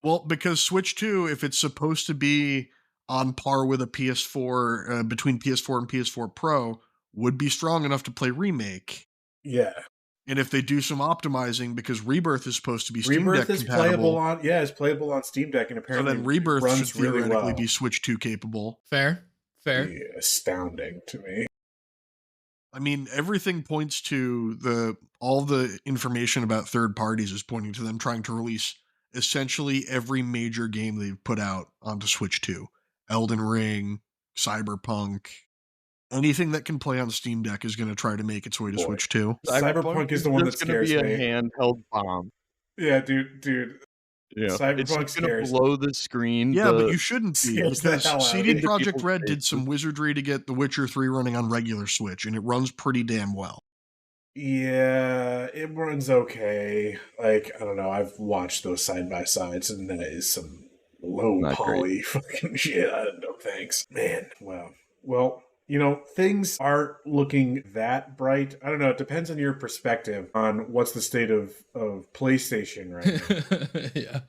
Well, because Switch 2, if it's supposed to be on par with a PS4, between PS4 and PS4 Pro, would be strong enough to play Remake. Yeah. And if they do some optimizing, because Rebirth is supposed to be Steam Rebirth Deck is compatible. it's playable on Steam Deck, and apparently so then Rebirth runs should theoretically really well. be Switch 2 capable. Fair. Yeah, astounding to me. I mean, everything points to all the information about third parties is pointing to them trying to release essentially every major game they've put out onto Switch 2. Elden Ring, Cyberpunk, anything that can play on Steam Deck is going to try to make its way to Switch 2. Cyberpunk is the one that scares me. It's going to be a handheld bomb. Yeah, dude. Yeah, Cyberpunk it's going to blow the screen. Yeah, but you shouldn't be, because CD Into Projekt people's Red did faces. some wizardry to get The Witcher 3 running on regular Switch, and it runs pretty damn well. Yeah, it runs okay. Like, I don't know, I've watched those side-by-sides, and that is some low-poly fucking shit. I don't know, thanks. Man, well, you know, things aren't looking that bright. I don't know, it depends on your perspective on what's the state of PlayStation right now. Yeah.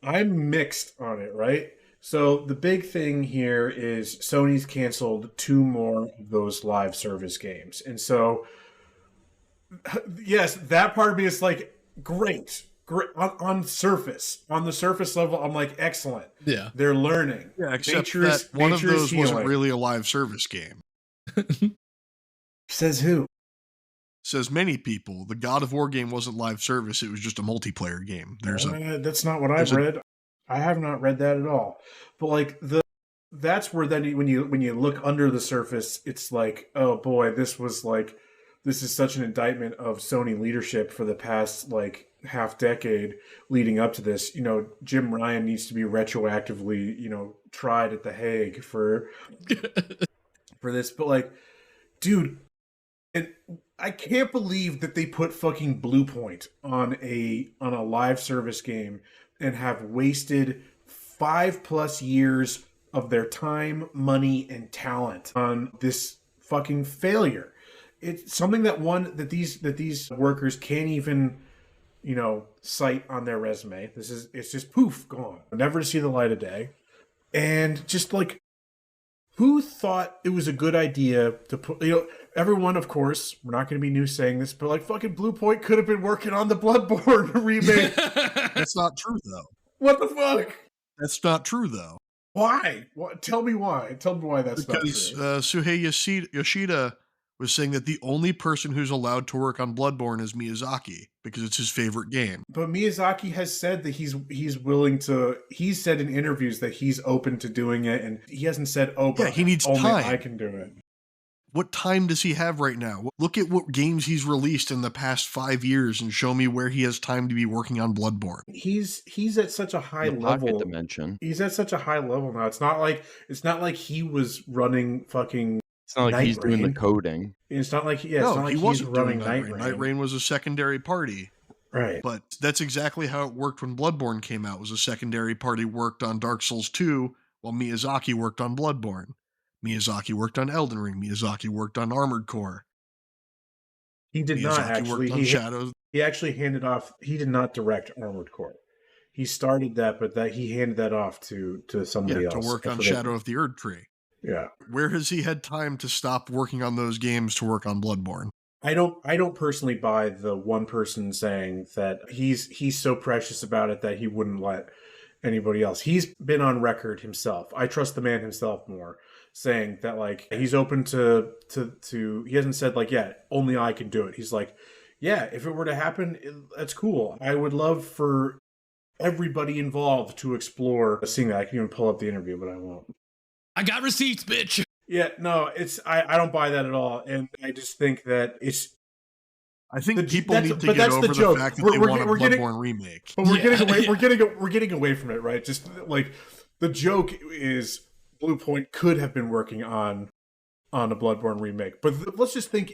I'm mixed on it, right? So the big thing here is Sony's canceled 2 more of those live service games. And so, yes, that part of me is like, great. On the surface level, I'm like, excellent. Yeah. They're learning. Yeah, except that one of those wasn't really a live service game. Says who? Says many people. The God of War game wasn't live service, it was just a multiplayer game. That's not what I've read. I have not read that at all. But like that's where then when you look under the surface, it's like, oh boy, this is such an indictment of Sony leadership for the past like half decade leading up to this. You know, Jim Ryan needs to be retroactively, you know, tried at The Hague for this. But like, dude, and I can't believe that they put fucking Blue Point on a live service game and have wasted 5+ years of their time, money, and talent on this fucking failure. It's something that these workers can't even, you know, cite on their resume. It's just poof, gone, never to see the light of day. And just like, who thought it was a good idea to put, you know, everyone, of course, we're not going to be new saying this, but like fucking Blue Point could have been working on the Bloodborne remake. That's not true, though. What the fuck? That's not true, though. Why? Tell me why. Tell me why that's not true. Because Suhei Yoshida was saying that the only person who's allowed to work on Bloodborne is Miyazaki, because it's his favorite game. But Miyazaki has said that he's willing to. He's said in interviews that he's open to doing it, and he hasn't said, "Oh, but he needs only time. I can do it." What time does he have right now? Look at what games he's released in the past 5 years and show me where he has time to be working on Bloodborne. He's at such a high The pocket level. dimension. He's at such a high level now. It's not like he was running fucking. It's not like Night he's doing the Rain. coding. It's not like No, it's not like he he's wasn't running doing Night Night Rain. Rain. Night Rain was a secondary party. Right. But that's exactly how it worked when Bloodborne came out. It was a secondary party worked on Dark Souls 2 while Miyazaki worked on Bloodborne. Miyazaki worked on Elden Ring. Miyazaki worked on Armored Core. He did Miyazaki not actually. worked on Shadows. He actually handed off. He did not direct Armored Core. He started that, but that he handed that off to somebody else to work on Shadow of the Erd Tree. Yeah. Where has he had time to stop working on those games to work on Bloodborne? I don't personally buy the one person saying that he's so precious about it that he wouldn't let anybody else. He's been on record himself. I trust the man himself more, saying that like he's open to he hasn't said like, yeah, only I can do it. He's like, yeah, if it were to happen, that's cool. I would love for everybody involved to explore seeing that. I can even pull up the interview, but I won't. I got receipts, bitch. Yeah, no, it's I don't buy that at all, and I just think that it's. I think people need to get over the fact that they want a Bloodborne remake. But we're getting away. We're getting away from it, right? Just like the joke is, Blue Point could have been working on a Bloodborne remake, but let's just think.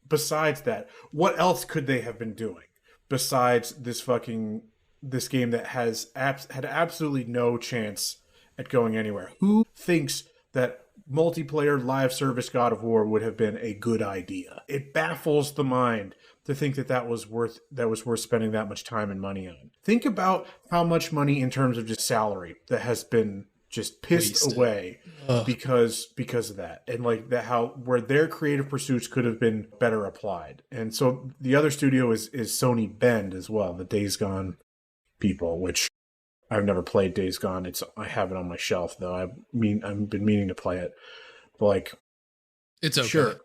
Besides that, what else could they have been doing besides this game that had absolutely no chance at going anywhere? Who thinks that multiplayer live service God of War would have been a good idea? It baffles the mind to think that was worth spending that much time and money on. Think about how much money in terms of just salary that has been just pissed away because of that, and like that where their creative pursuits could have been better applied. And so the other studio is Sony Bend as well, the Days Gone people, which I've never played Days Gone. I have it on my shelf though. I've been meaning to play it, but like, it's okay. Sure.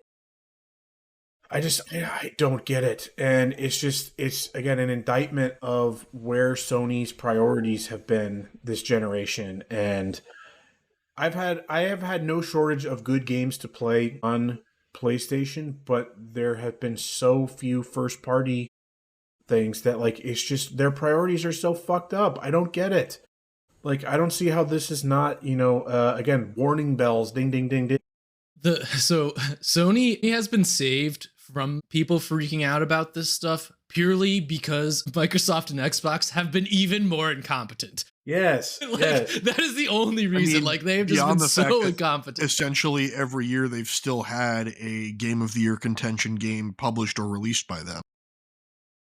I don't get it. And it's again an indictment of where Sony's priorities have been this generation. And I have had no shortage of good games to play on PlayStation, but there have been so few first party things that like, it's just their priorities are so fucked up. I don't get it. Like, I don't see how this is not, again, warning bells, ding, ding, ding, ding. So Sony has been saved from people freaking out about this stuff purely because Microsoft and Xbox have been even more incompetent. Yes, yes. That is the only reason. They've just been so incompetent. Essentially, every year they've still had a Game of the Year contention game published or released by them.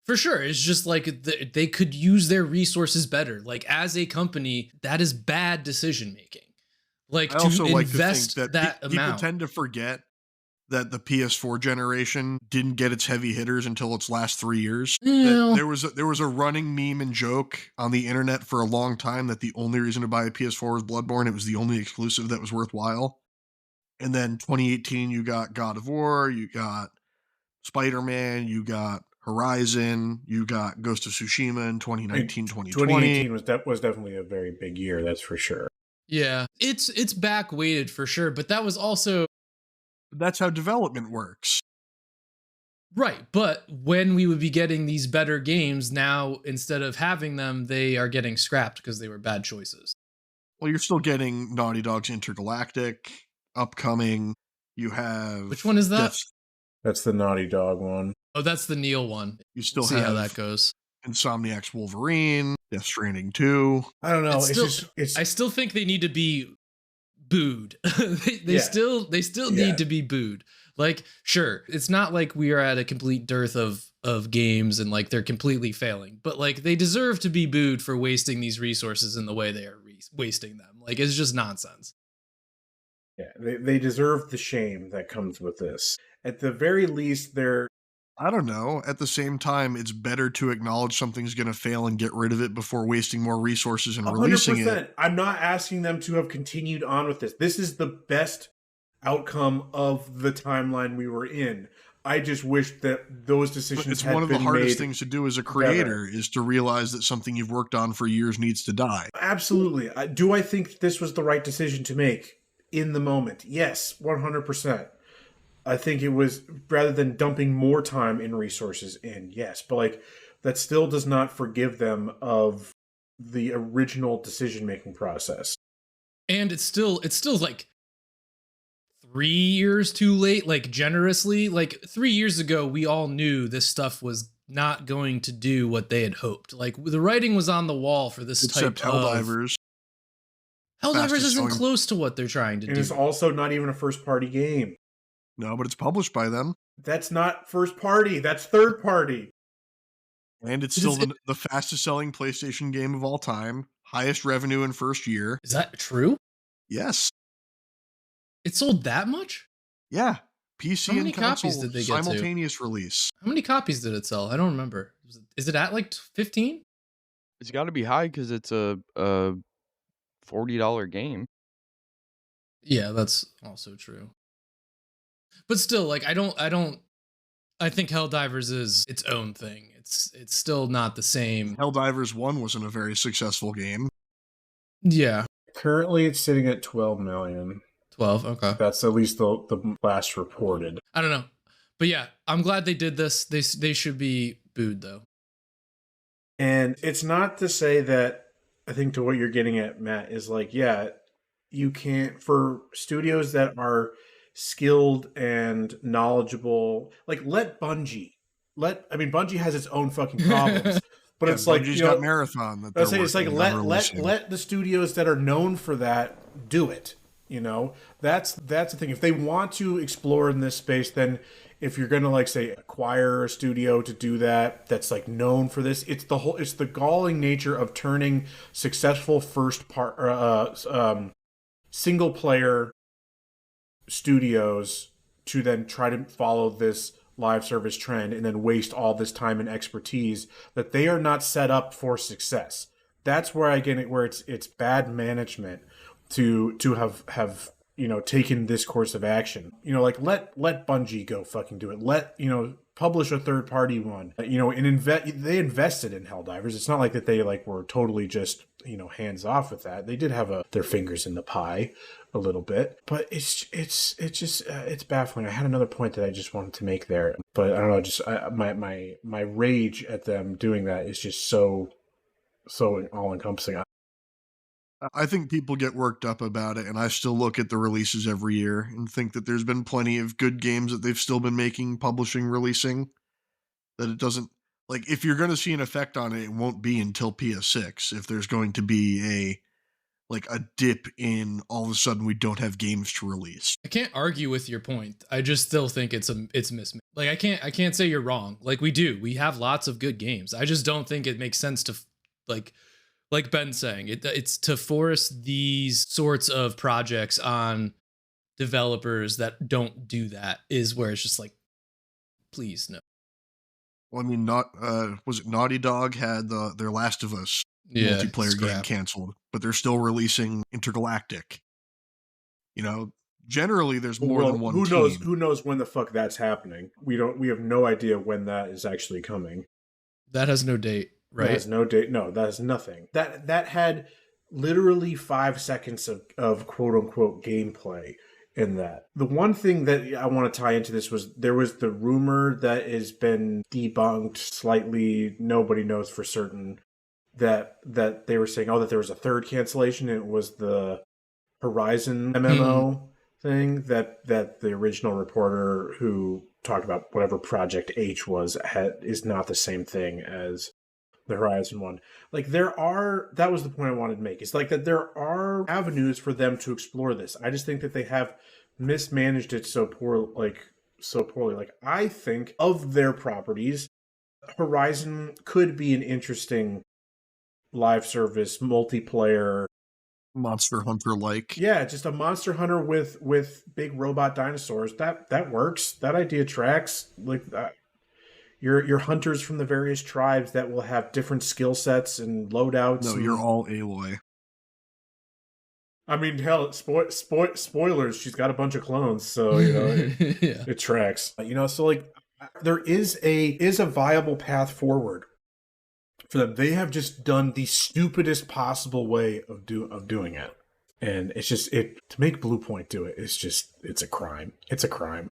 For sure. It's just like they could use their resources better. Like, as a company, that is bad decision making. Like, I also to like invest to think that people amount. tend to forget that the PS4 generation didn't get its heavy hitters until its last 3 years. Yeah. There was a running meme and joke on the internet for a long time that the only reason to buy a PS4 was Bloodborne. It was the only exclusive that was worthwhile. And then 2018, you got God of War, you got Spider-Man, you got Horizon, you got Ghost of Tsushima in 2019, 2020. 2018 was definitely a very big year, that's for sure. Yeah, it's back weighted for sure, but that was also... That's how development works. Right, but when we would be getting these better games, now instead of having them, they are getting scrapped because they were bad choices. Well, you're still getting Naughty Dog's Intergalactic upcoming. You have... Which one is that? That's the Naughty Dog one. Oh, that's the Neil one. You still see have how that goes. Insomniac's Wolverine, Death Stranding 2. I don't know. I still think they need to be booed. they still need to be booed. Like, sure, it's not like we are at a complete dearth of games and like they're completely failing, but like they deserve to be booed for wasting these resources in the way they are wasting them. Like, it's just nonsense. Yeah, they deserve the shame that comes with this. At the very least, I don't know. At the same time, it's better to acknowledge something's going to fail and get rid of it before wasting more resources and releasing 100%. it. I'm not asking them to have continued on with this. This is the best outcome of the timeline we were in. I just wish that those decisions had been made. It's one of the hardest things to do as a creator is to realize that something you've worked on for years needs to die. Absolutely. Do I think this was the right decision to make in the moment? Yes, 100%. I think it was rather than dumping more time and resources in, yes, but like that still does not forgive them of the original decision making process. And it's still like 3 years too late, like generously. Like 3 years ago, we all knew this stuff was not going to do what they had hoped. Like the writing was on the wall for this Except type of Helldivers. Helldivers isn't selling- close to what they're trying to And do. it's also not even a first party game. No, but it's published by them. That's not first party, that's third party. And it's still the fastest selling PlayStation game of all time. Highest revenue in first year. Is that true? Yes. It sold that much? Yeah. PC How many and console copies did they get to? simultaneous release. How many copies did it sell? I don't remember. Is it at like 15? It's got to be high because it's a $40 game. Yeah, that's also true. But still, like I think Helldivers is its own thing. It's still not the same. Helldivers 1 wasn't a very successful game. Yeah. Currently, it's sitting at 12 million. 12, okay. That's at least the last reported. I don't know. But yeah, I'm glad they did this. They should be booed, though. And it's not to say that, I think to what you're getting at, Matt, is like, yeah, you can't, for studios that are skilled and knowledgeable, like let Bungie, Bungie has its own fucking problems. But Yeah, it's like, Bungie's you know, got Marathon that I say it's like they're let the studios that are known for that do it. You know, that's the thing. If they want to explore in this space, then if you're gonna like say acquire a studio to do that, that's like known for this. It's the galling nature of turning successful single player studios to then try to follow this live service trend and then waste all this time and expertise that they are not set up for success. That's where I get it, where it's bad management to have you know taken this course of action. You know, like let Bungie go fucking do it. Let, you know, publish a third party one. You know, and they invested in Helldivers. It's not like that they like were totally just, you know, hands off with that. They did have their fingers in the pie a little bit, but it's just it's baffling. I had another point that I just wanted to make there, but I don't know. Just my rage at them doing that is just so all encompassing. I think people get worked up about it, and I still look at the releases every year and think that there's been plenty of good games that they've still been making, publishing, releasing, that it doesn't, like, if you're going to see an effect on it, it won't be until PS6. If there's going to be a dip in all of a sudden we don't have games to release. I can't argue with your point. I just still think it's mismatched. Like I can't say you're wrong. Like we have lots of good games. I just don't think it makes sense to like Ben's saying, it's to force these sorts of projects on developers that don't do that is where it's just like, please no. Well, I mean, was it Naughty Dog had their Last of Us multiplayer game canceled, but they're still releasing Intergalactic. You know, generally there's more than one team. Who knows when the fuck that's happening? We have no idea when that is actually coming. That has no date. Right. That has no date. No, that has nothing. That had literally 5 seconds of quote unquote gameplay in that. The one thing that I want to tie into this was there was the rumor that has been debunked slightly. Nobody knows for certain that they were saying, oh, that there was a third cancellation. And it was the Horizon MMO thing that the original reporter who talked about whatever Project H was is not the same thing as the Horizon one. Like that was the point I wanted to make. It's like that there are avenues for them to explore this. I just think that they have mismanaged it so poorly. Like I think of their properties, Horizon could be an interesting live service multiplayer Monster Hunter like. Yeah, just a Monster Hunter with big robot dinosaurs. That works. That idea tracks. Like your hunters from the various tribes that will have different skill sets and loadouts. No, you're all Aloy. I mean, hell, spoilers. She's got a bunch of clones, so you know it tracks. You know, so like there is a viable path forward for them. They have just done the stupidest possible way of doing it, and it's just to make Blue Point do it. It's a crime. It's a crime.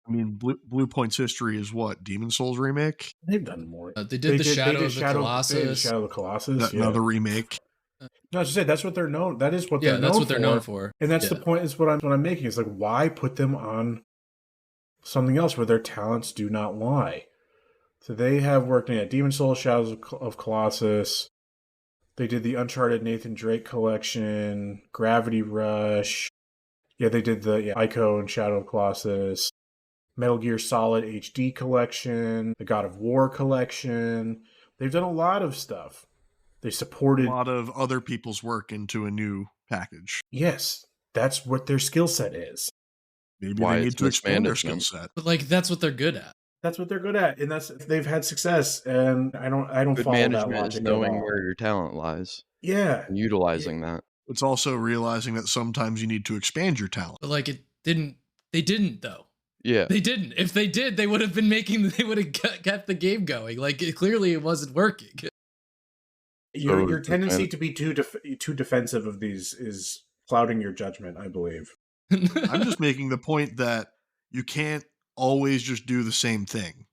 I mean, Blue Point's history is what? Demon Souls remake? They've done more. They did the Shadow of the They did Colossus. Shadow of the Colossus. Yeah. Another remake. No, I was just saying that's what they're known. That is what Yeah, they're that's known what they're for. known for. And that's Yeah. the point. Is what I'm making. Is like, why put them on something else where their talents do not lie? So they have worked in Demon Souls, Shadows of Colossus. They did the Uncharted Nathan Drake collection, Gravity Rush. Yeah, they did the Ico and Shadow of Colossus, Metal Gear Solid HD collection, the God of War collection. They've done a lot of stuff. They supported a lot of other people's work into a new package. Yes, that's what their skill set is. Maybe they need to expand their skill set. But like that's what they're good at. That's what they're good at, and they've had success. And I don't Good follow that management logic is knowing at all. where your talent lies. Yeah, And utilizing that. It's also realizing that sometimes you need to expand your talent. But like they didn't though. Yeah. They didn't. If they did, they would have kept the game going. Like clearly it wasn't working. Your tendency to be too defensive of these is clouding your judgment, I believe. I'm just making the point that you can't always just do the same thing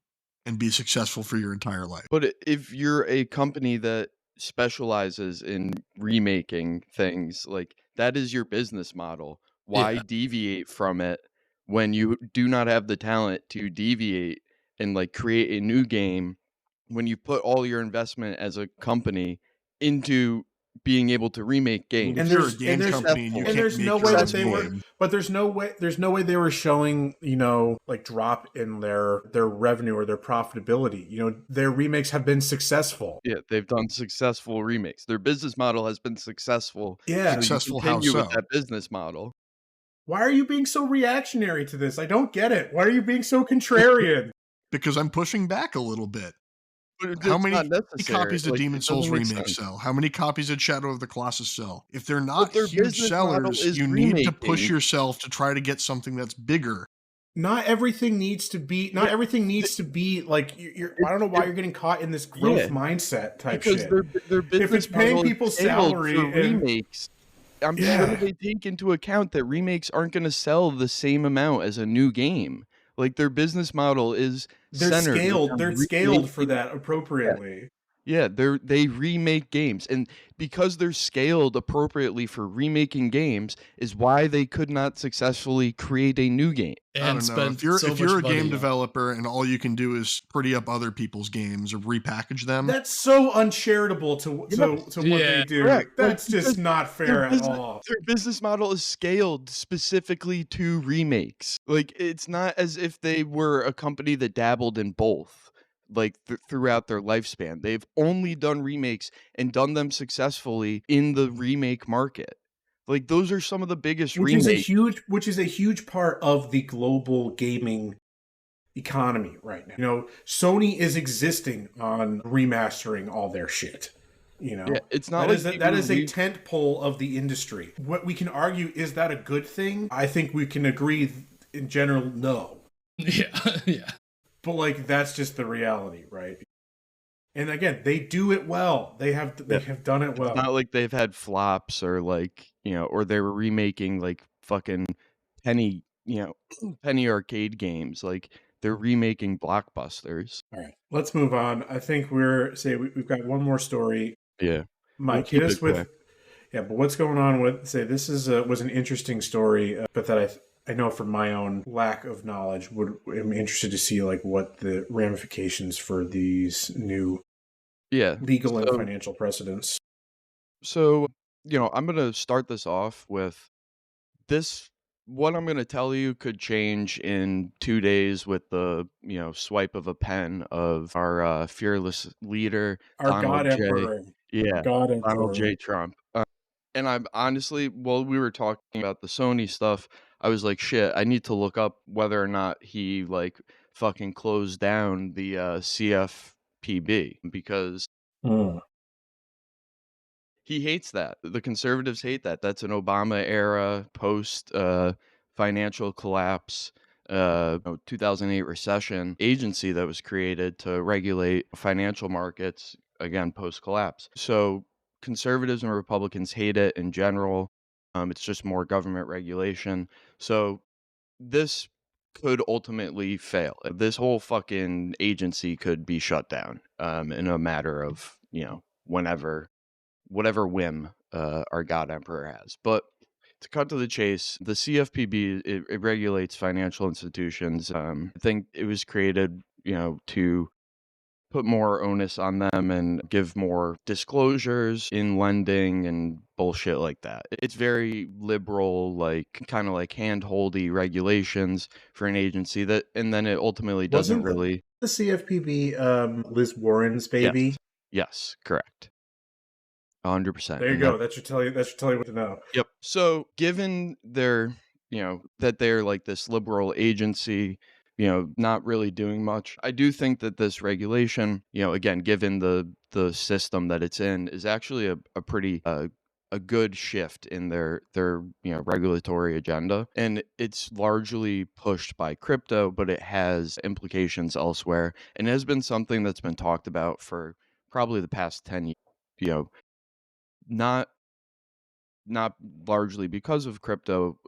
and be successful for your entire life. But if you're a company that specializes in remaking things, like that is your business model. Why deviate from it when you do not have the talent to deviate and like create a new game when you put all your investment as a company into being able to remake games? And there's a game company and you can't there's make no your way own that they were, game. but there's no way they were showing, like drop in their revenue or their profitability. Their remakes have been successful. Yeah, they've done successful remakes. Their business model has been successful. Yeah. So Successful you continue how with so? that business model. Why are you being so reactionary to this? I don't get it. Why are you being so contrarian? Because I'm pushing back a little bit. But How it's many not necessary. copies did Like, Demon it Souls doesn't make remake sense. sell? How many copies did Shadow of the Colossus sell? If they're not their huge business model sellers, is you need to push remaking. yourself to try to get something that's bigger. Not everything needs to be like you're I don't know why you're getting caught in this growth mindset type Because shit. their business it's paying model is people scaled salary for and- remakes. I'm Yeah. sure they take into account that remakes aren't going to sell the same amount as a new game. Like their business model is centered around They're scaled for remaking- that appropriately. Yeah, they remake games, and because they're scaled appropriately for remaking games is why they could not successfully create a new game. I And don't know. spend If you're so if you're a much money game on- developer and all you can do is pretty up other people's games or repackage them, That's so uncharitable to what Yeah, they do. correct. That's Like, just not fair at business, all. their business model is scaled specifically to remakes. Like it's not as if they were a company that dabbled in both. Like throughout their lifespan, they've only done remakes and done them successfully in the remake market. Like those are some of the biggest Which is remakes. a huge part of the global gaming economy right now. Sony is existing on remastering all their shit. Yeah, it's not that like that is a tent pole of the industry. What we can argue, is that a good thing? I think we can agree in general, no. Yeah. But like that's just the reality, right? And again, they do it well. They have done it well. It's not like they've had flops or like, or they were remaking like fucking penny, penny arcade games. Like they're remaking blockbusters. All right, let's move on. I think we've got one more story. Yeah. Mike, keep hit it us with quick. but what's going on with this is was an interesting story, but that I know from my own lack of knowledge I'm interested to see like what the ramifications for these new legal and financial precedents. So, I'm going to start this off with this. What I'm going to tell you could change in 2 days with the, swipe of a pen of our fearless leader, Our Donald God J. Emperor. Yeah, God Donald Emperor. J. Trump. And I'm honestly, while we were talking about the Sony stuff, I was like, shit, I need to look up whether or not he like fucking closed down the CFPB because he hates that. The conservatives hate that. That's an Obama era post financial collapse, 2008 recession agency that was created to regulate financial markets again post collapse. So conservatives and Republicans hate it in general. It's just more government regulation. So this could ultimately fail. This whole fucking agency could be shut down in a matter of, whenever, whatever whim our God Emperor has. But to cut to the chase, the CFPB, it regulates financial institutions. I think it was created, to put more onus on them and give more disclosures in lending and bullshit like that. It's very liberal, like kind of like hand-holdy regulations for an agency that, and then it ultimately doesn't Wasn't really. the CFPB Liz Warren's baby? Yes, yes, correct, 100%. There you And go. That should tell you. That should tell you what to know. yep. So given their, that they're like this liberal agency, not really doing much, I do think that this regulation, again, given the system that it's in, is actually a pretty a good shift in their regulatory agenda, and it's largely pushed by crypto, but it has implications elsewhere, and it has been something that's been talked about for probably the past 10 years. You know, not not largely because of crypto,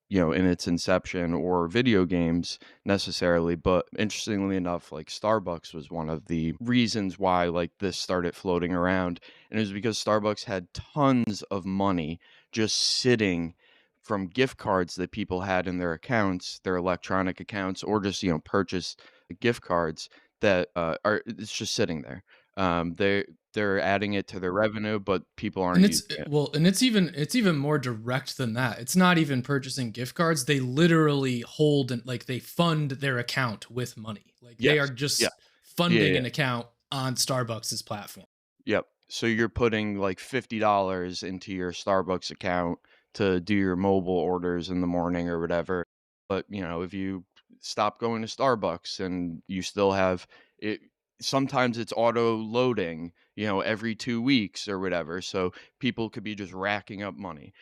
in its inception or video games necessarily, but interestingly enough, like Starbucks was one of the reasons why like this started floating around, and it was because Starbucks had tons of money just sitting from gift cards that people had in their accounts, their electronic accounts, or just purchased gift cards that are it's just sitting there. They're adding it to their revenue, but people And aren't it's using it. well, and it's even more direct than that. It's not even purchasing gift cards. They literally hold and like they fund their account with money. Like they are Yes. Yeah. just Yeah. funding Yeah. an account on Starbucks's platform. Yep. So you're putting like $50 into your Starbucks account to do your mobile orders in the morning or whatever. But, if you stop going to Starbucks and you still have it, sometimes it's auto loading, every 2 weeks or whatever. So people could be just racking up money.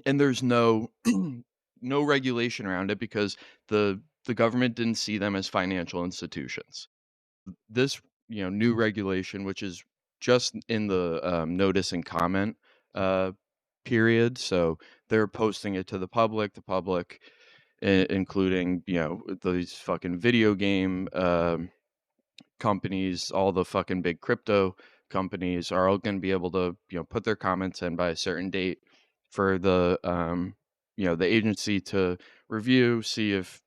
And there's no no regulation around it because the government didn't see them as financial institutions. This new regulation, which is just in the notice and comment uh, period, so they're posting it to the public, including these fucking video game companies, all the fucking big crypto companies are all going to be able to put their comments in by a certain date for the agency to review, see if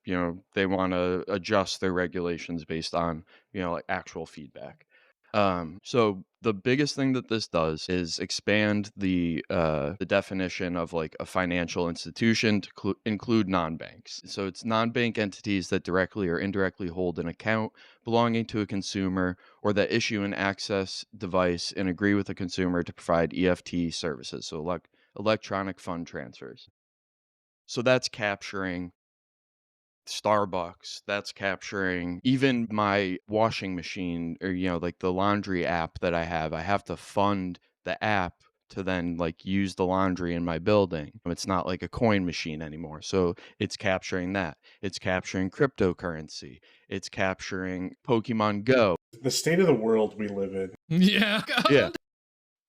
they want to adjust their regulations based on like actual feedback. So the biggest thing that this does is expand the definition of like a financial institution to include non-banks. So it's non-bank entities that directly or indirectly hold an account belonging to a consumer or that issue an access device and agree with the consumer to provide EFT services, so electronic fund transfers. So that's capturing Starbucks, that's capturing even my washing machine or like the laundry app that I have. I have to fund the app to then like use the laundry in my building. It's not like a coin machine anymore. So it's capturing that. It's capturing cryptocurrency. It's capturing Pokemon Go. The state of the world we live in. Yeah. Yeah.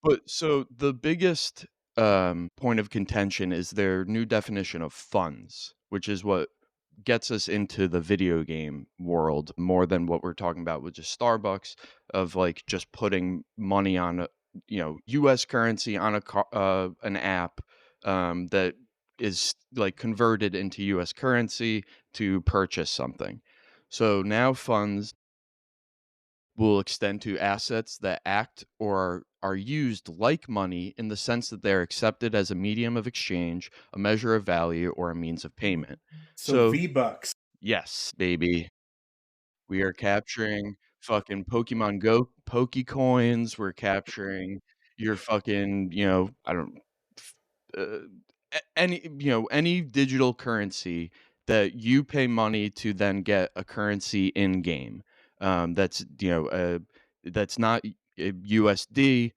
But so the biggest point of contention is their new definition of funds, which is what gets us into the video game world more than what we're talking about with just Starbucks, of like just putting money on a U.S. currency on an app that is like converted into U.S. currency to purchase something. So now funds will extend to assets that act or are used like money in the sense that they're accepted as a medium of exchange, a measure of value, or a means of payment. So So, V-Bucks. yes, baby, we are capturing fucking Pokemon Go Pokecoins. We're capturing your fucking, I don't, uh, any digital currency that you pay money to then get a currency in game. That's that's not USD.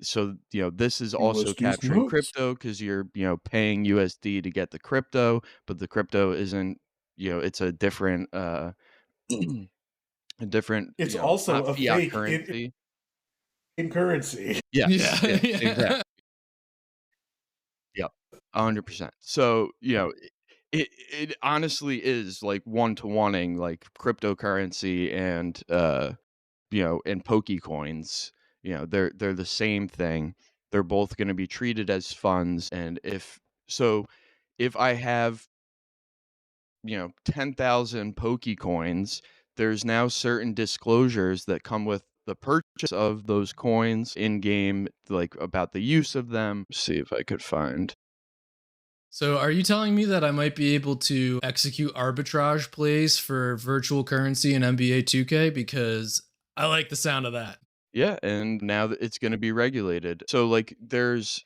So this is also USD's capturing nuts. crypto because you're paying USD to get the crypto, but the crypto isn't it's a different a different It's also not a fiat fake currency. in currency. Yes, Yeah. yeah, exactly. Yeah. Yep, 100%. So, It honestly is like one-to-oneing like cryptocurrency and and Pokecoins. They're the same thing. They're both going to be treated as funds, and if I have 10,000 Pokecoins, there's now certain disclosures that come with the purchase of those coins in game, like about the use of them. See if I could find. So, are you telling me that I might be able to execute arbitrage plays for virtual currency in NBA 2K? Because I like the sound of that. Yeah, and now that it's going to be regulated. So like there's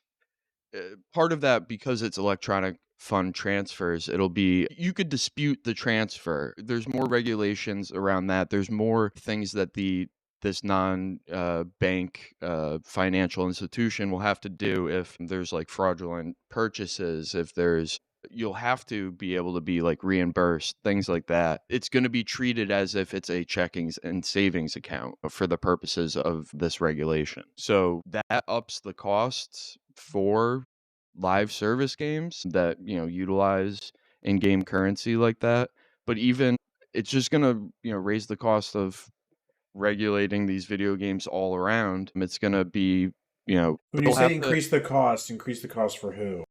part of that because it's electronic fund transfers, it'll be you could dispute the transfer. There's more regulations around that. There's more things that the this non bank financial institution will have to do if there's like fraudulent purchases, if there's you'll have to be able to be like reimbursed, things like that. It's going to be treated as if it's a checkings and savings account for the purposes of this regulation. So that ups the costs for live service games that, utilize in-game currency like that. But even it's just going to, raise the cost of regulating these video games all around. It's going to be, When you they'll say have to increase the cost for who?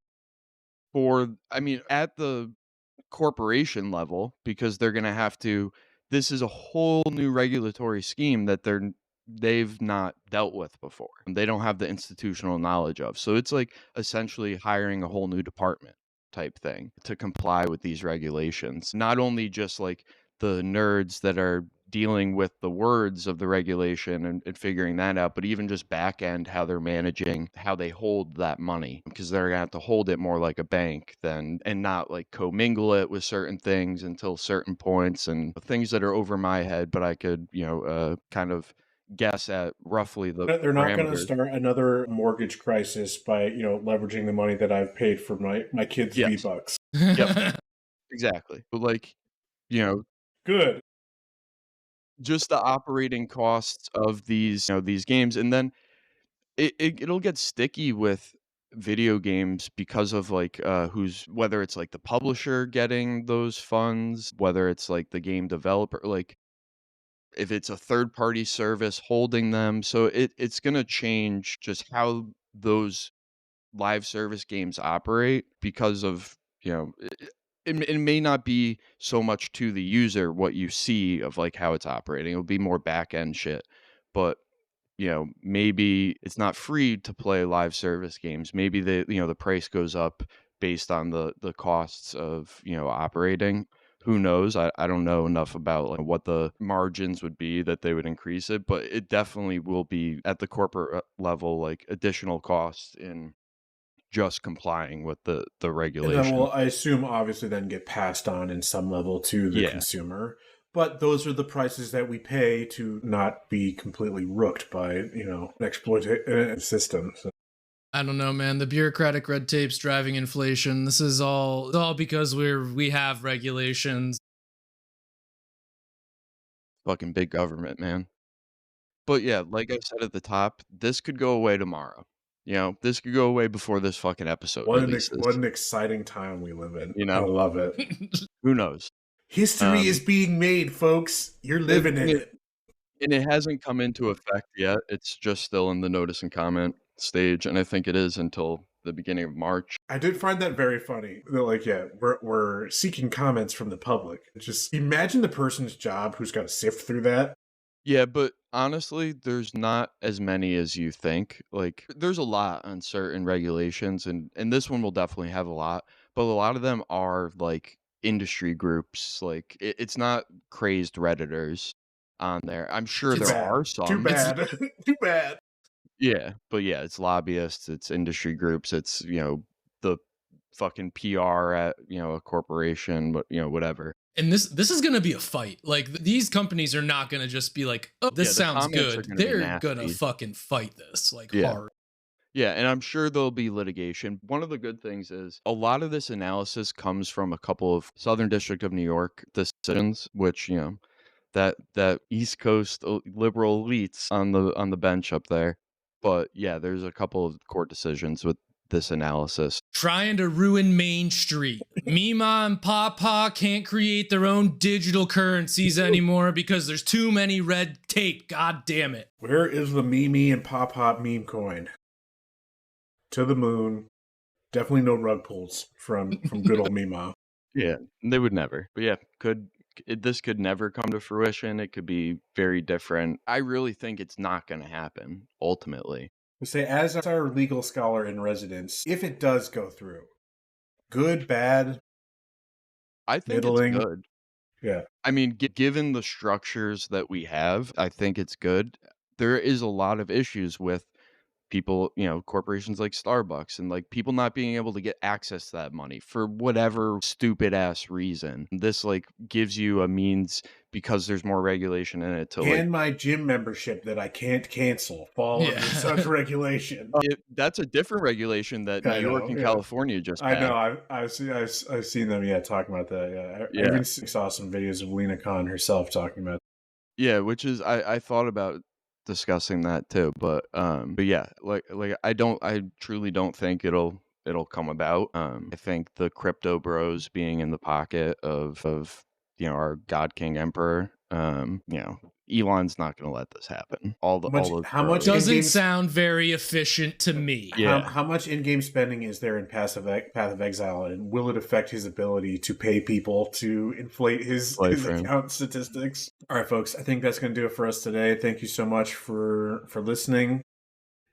at the corporation level, because they're going to have to this is a whole new regulatory scheme that they've not dealt with before. They don't have the institutional knowledge of. So it's like essentially hiring a whole new department type thing to comply with these regulations. Not only just like the nerds that are dealing with the words of the regulation and figuring that out, but even just back end how they're managing how they hold that money, because they're gonna have to hold it more like a bank than and not like commingle it with certain things until certain points and things that are over my head, but I could kind of guess at roughly the They're not going to parameters. start another mortgage crisis by leveraging the money that I've paid for my kids' V Yes. bucks. Yep. Exactly. But like you know Good. just the operating costs of these games, and then it'll get sticky with video games because of like who's whether it's like the publisher getting those funds, whether it's like the game developer, like if it's a third party service holding them. So it's going to change just how those live service games operate because of it may not be so much to the user what you see of like how it's operating. It'll be more back end shit, but maybe it's not free to play live service games. Maybe the price goes up based on the costs of operating. Who knows? I don't know enough about like what the margins would be that they would increase it, but it definitely will be at the corporate level like additional costs in just complying with the And that regulation. will, I assume, obviously then get passed on in some level to the Yeah. consumer. But those are the prices that we pay to not be completely rooked by, an exploitative system. So. I don't know, man. The bureaucratic red tape's driving inflation. This is all because we have regulations. Fucking big government, man. But yeah, like I said at the top, this could go away tomorrow. This could go away before this fucking episode releases. What an exciting time we live in. You I know, love it. who knows? History is being made, folks. You're living in it. And it hasn't come into effect yet. It's just still in the notice and comment stage, and I think it is until the beginning of March. I did find that very funny. They're like, yeah, we're seeking comments from the public. Just imagine the person's job who's got to sift through that. Yeah, but honestly, there's not as many as you think. Like, there's a lot on certain regulations, and this one will definitely have a lot, but a lot of them are like industry groups. Like, it's not crazed Redditors on there. I'm sure Too there bad. are some. Too bad. Too bad. Yeah, but yeah, it's lobbyists, it's industry groups, it's, the fucking PR at, a corporation, but, whatever. And this is gonna be a fight. Like these companies are not gonna just be like, "Oh, this Yeah, the sounds comments are good." gonna be They're gonna nasty. fucking fight this like Yeah. hard. Yeah, and I'm sure there'll be litigation. One of the good things is a lot of this analysis comes from a couple of Southern District of New York decisions, which, that East Coast liberal elites on the bench up there. But yeah, there's a couple of court decisions with this analysis. Trying to ruin Main Street. Mima and Papa can't create their own digital currencies anymore because there's too many red tape. God damn it. Where is the Mimi and Pop Pop meme coin? To the moon. Definitely no rug pulls from good old Mima. Yeah, they would never. But yeah, this could never come to fruition. It could be very different. I really think it's not going to happen ultimately. We say, as our legal scholar in residence, if it does go through, good, bad, I think middling. it's good. Yeah. I mean, given the structures that we have, I think it's good. There is a lot of issues with people, corporations like Starbucks and like people not being able to get access to that money for whatever stupid ass reason. This like gives you a means, because there's more regulation in it, to Can my gym membership that I can't cancel fall under such regulation? That's a different regulation that New York and California just I passed. know. I've seen them. Yeah, talking about that. Yeah. I even saw some videos of Lena Khan herself talking about. Yeah, which is I thought about discussing that too, but yeah, like I truly don't think it'll come about. I think the crypto bros being in the pocket of our God King Emperor, Elon's not going to let this happen. How much doesn't sound very efficient to me. Yeah. How much in-game spending is there in Path of Exile, and will it affect his ability to pay people to inflate his account statistics? All right, folks, I think that's going to do it for us today. Thank you so much for listening.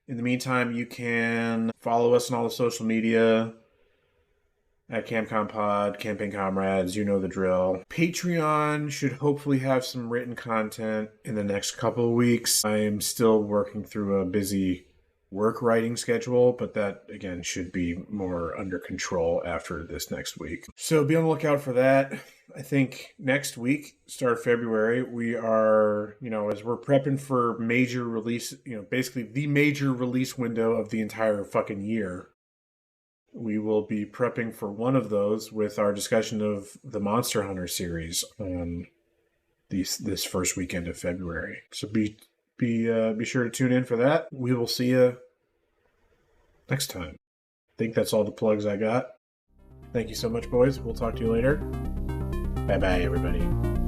In the meantime, you can follow us on all the social media at CamConPod, Campaign Comrades, you know the drill. Patreon should hopefully have some written content in the next couple of weeks. I am still working through a busy work writing schedule, but that, again, should be more under control after this next week. So be on the lookout for that. I think next week, start of February, we are, as we're prepping for major release, basically the major release window of the entire fucking year. We will be prepping for one of those with our discussion of the Monster Hunter series on this first weekend of February. So be sure to tune in for that. We will see you next time. I think that's all the plugs I got. Thank you so much, boys. We'll talk to you later. Bye-bye, everybody.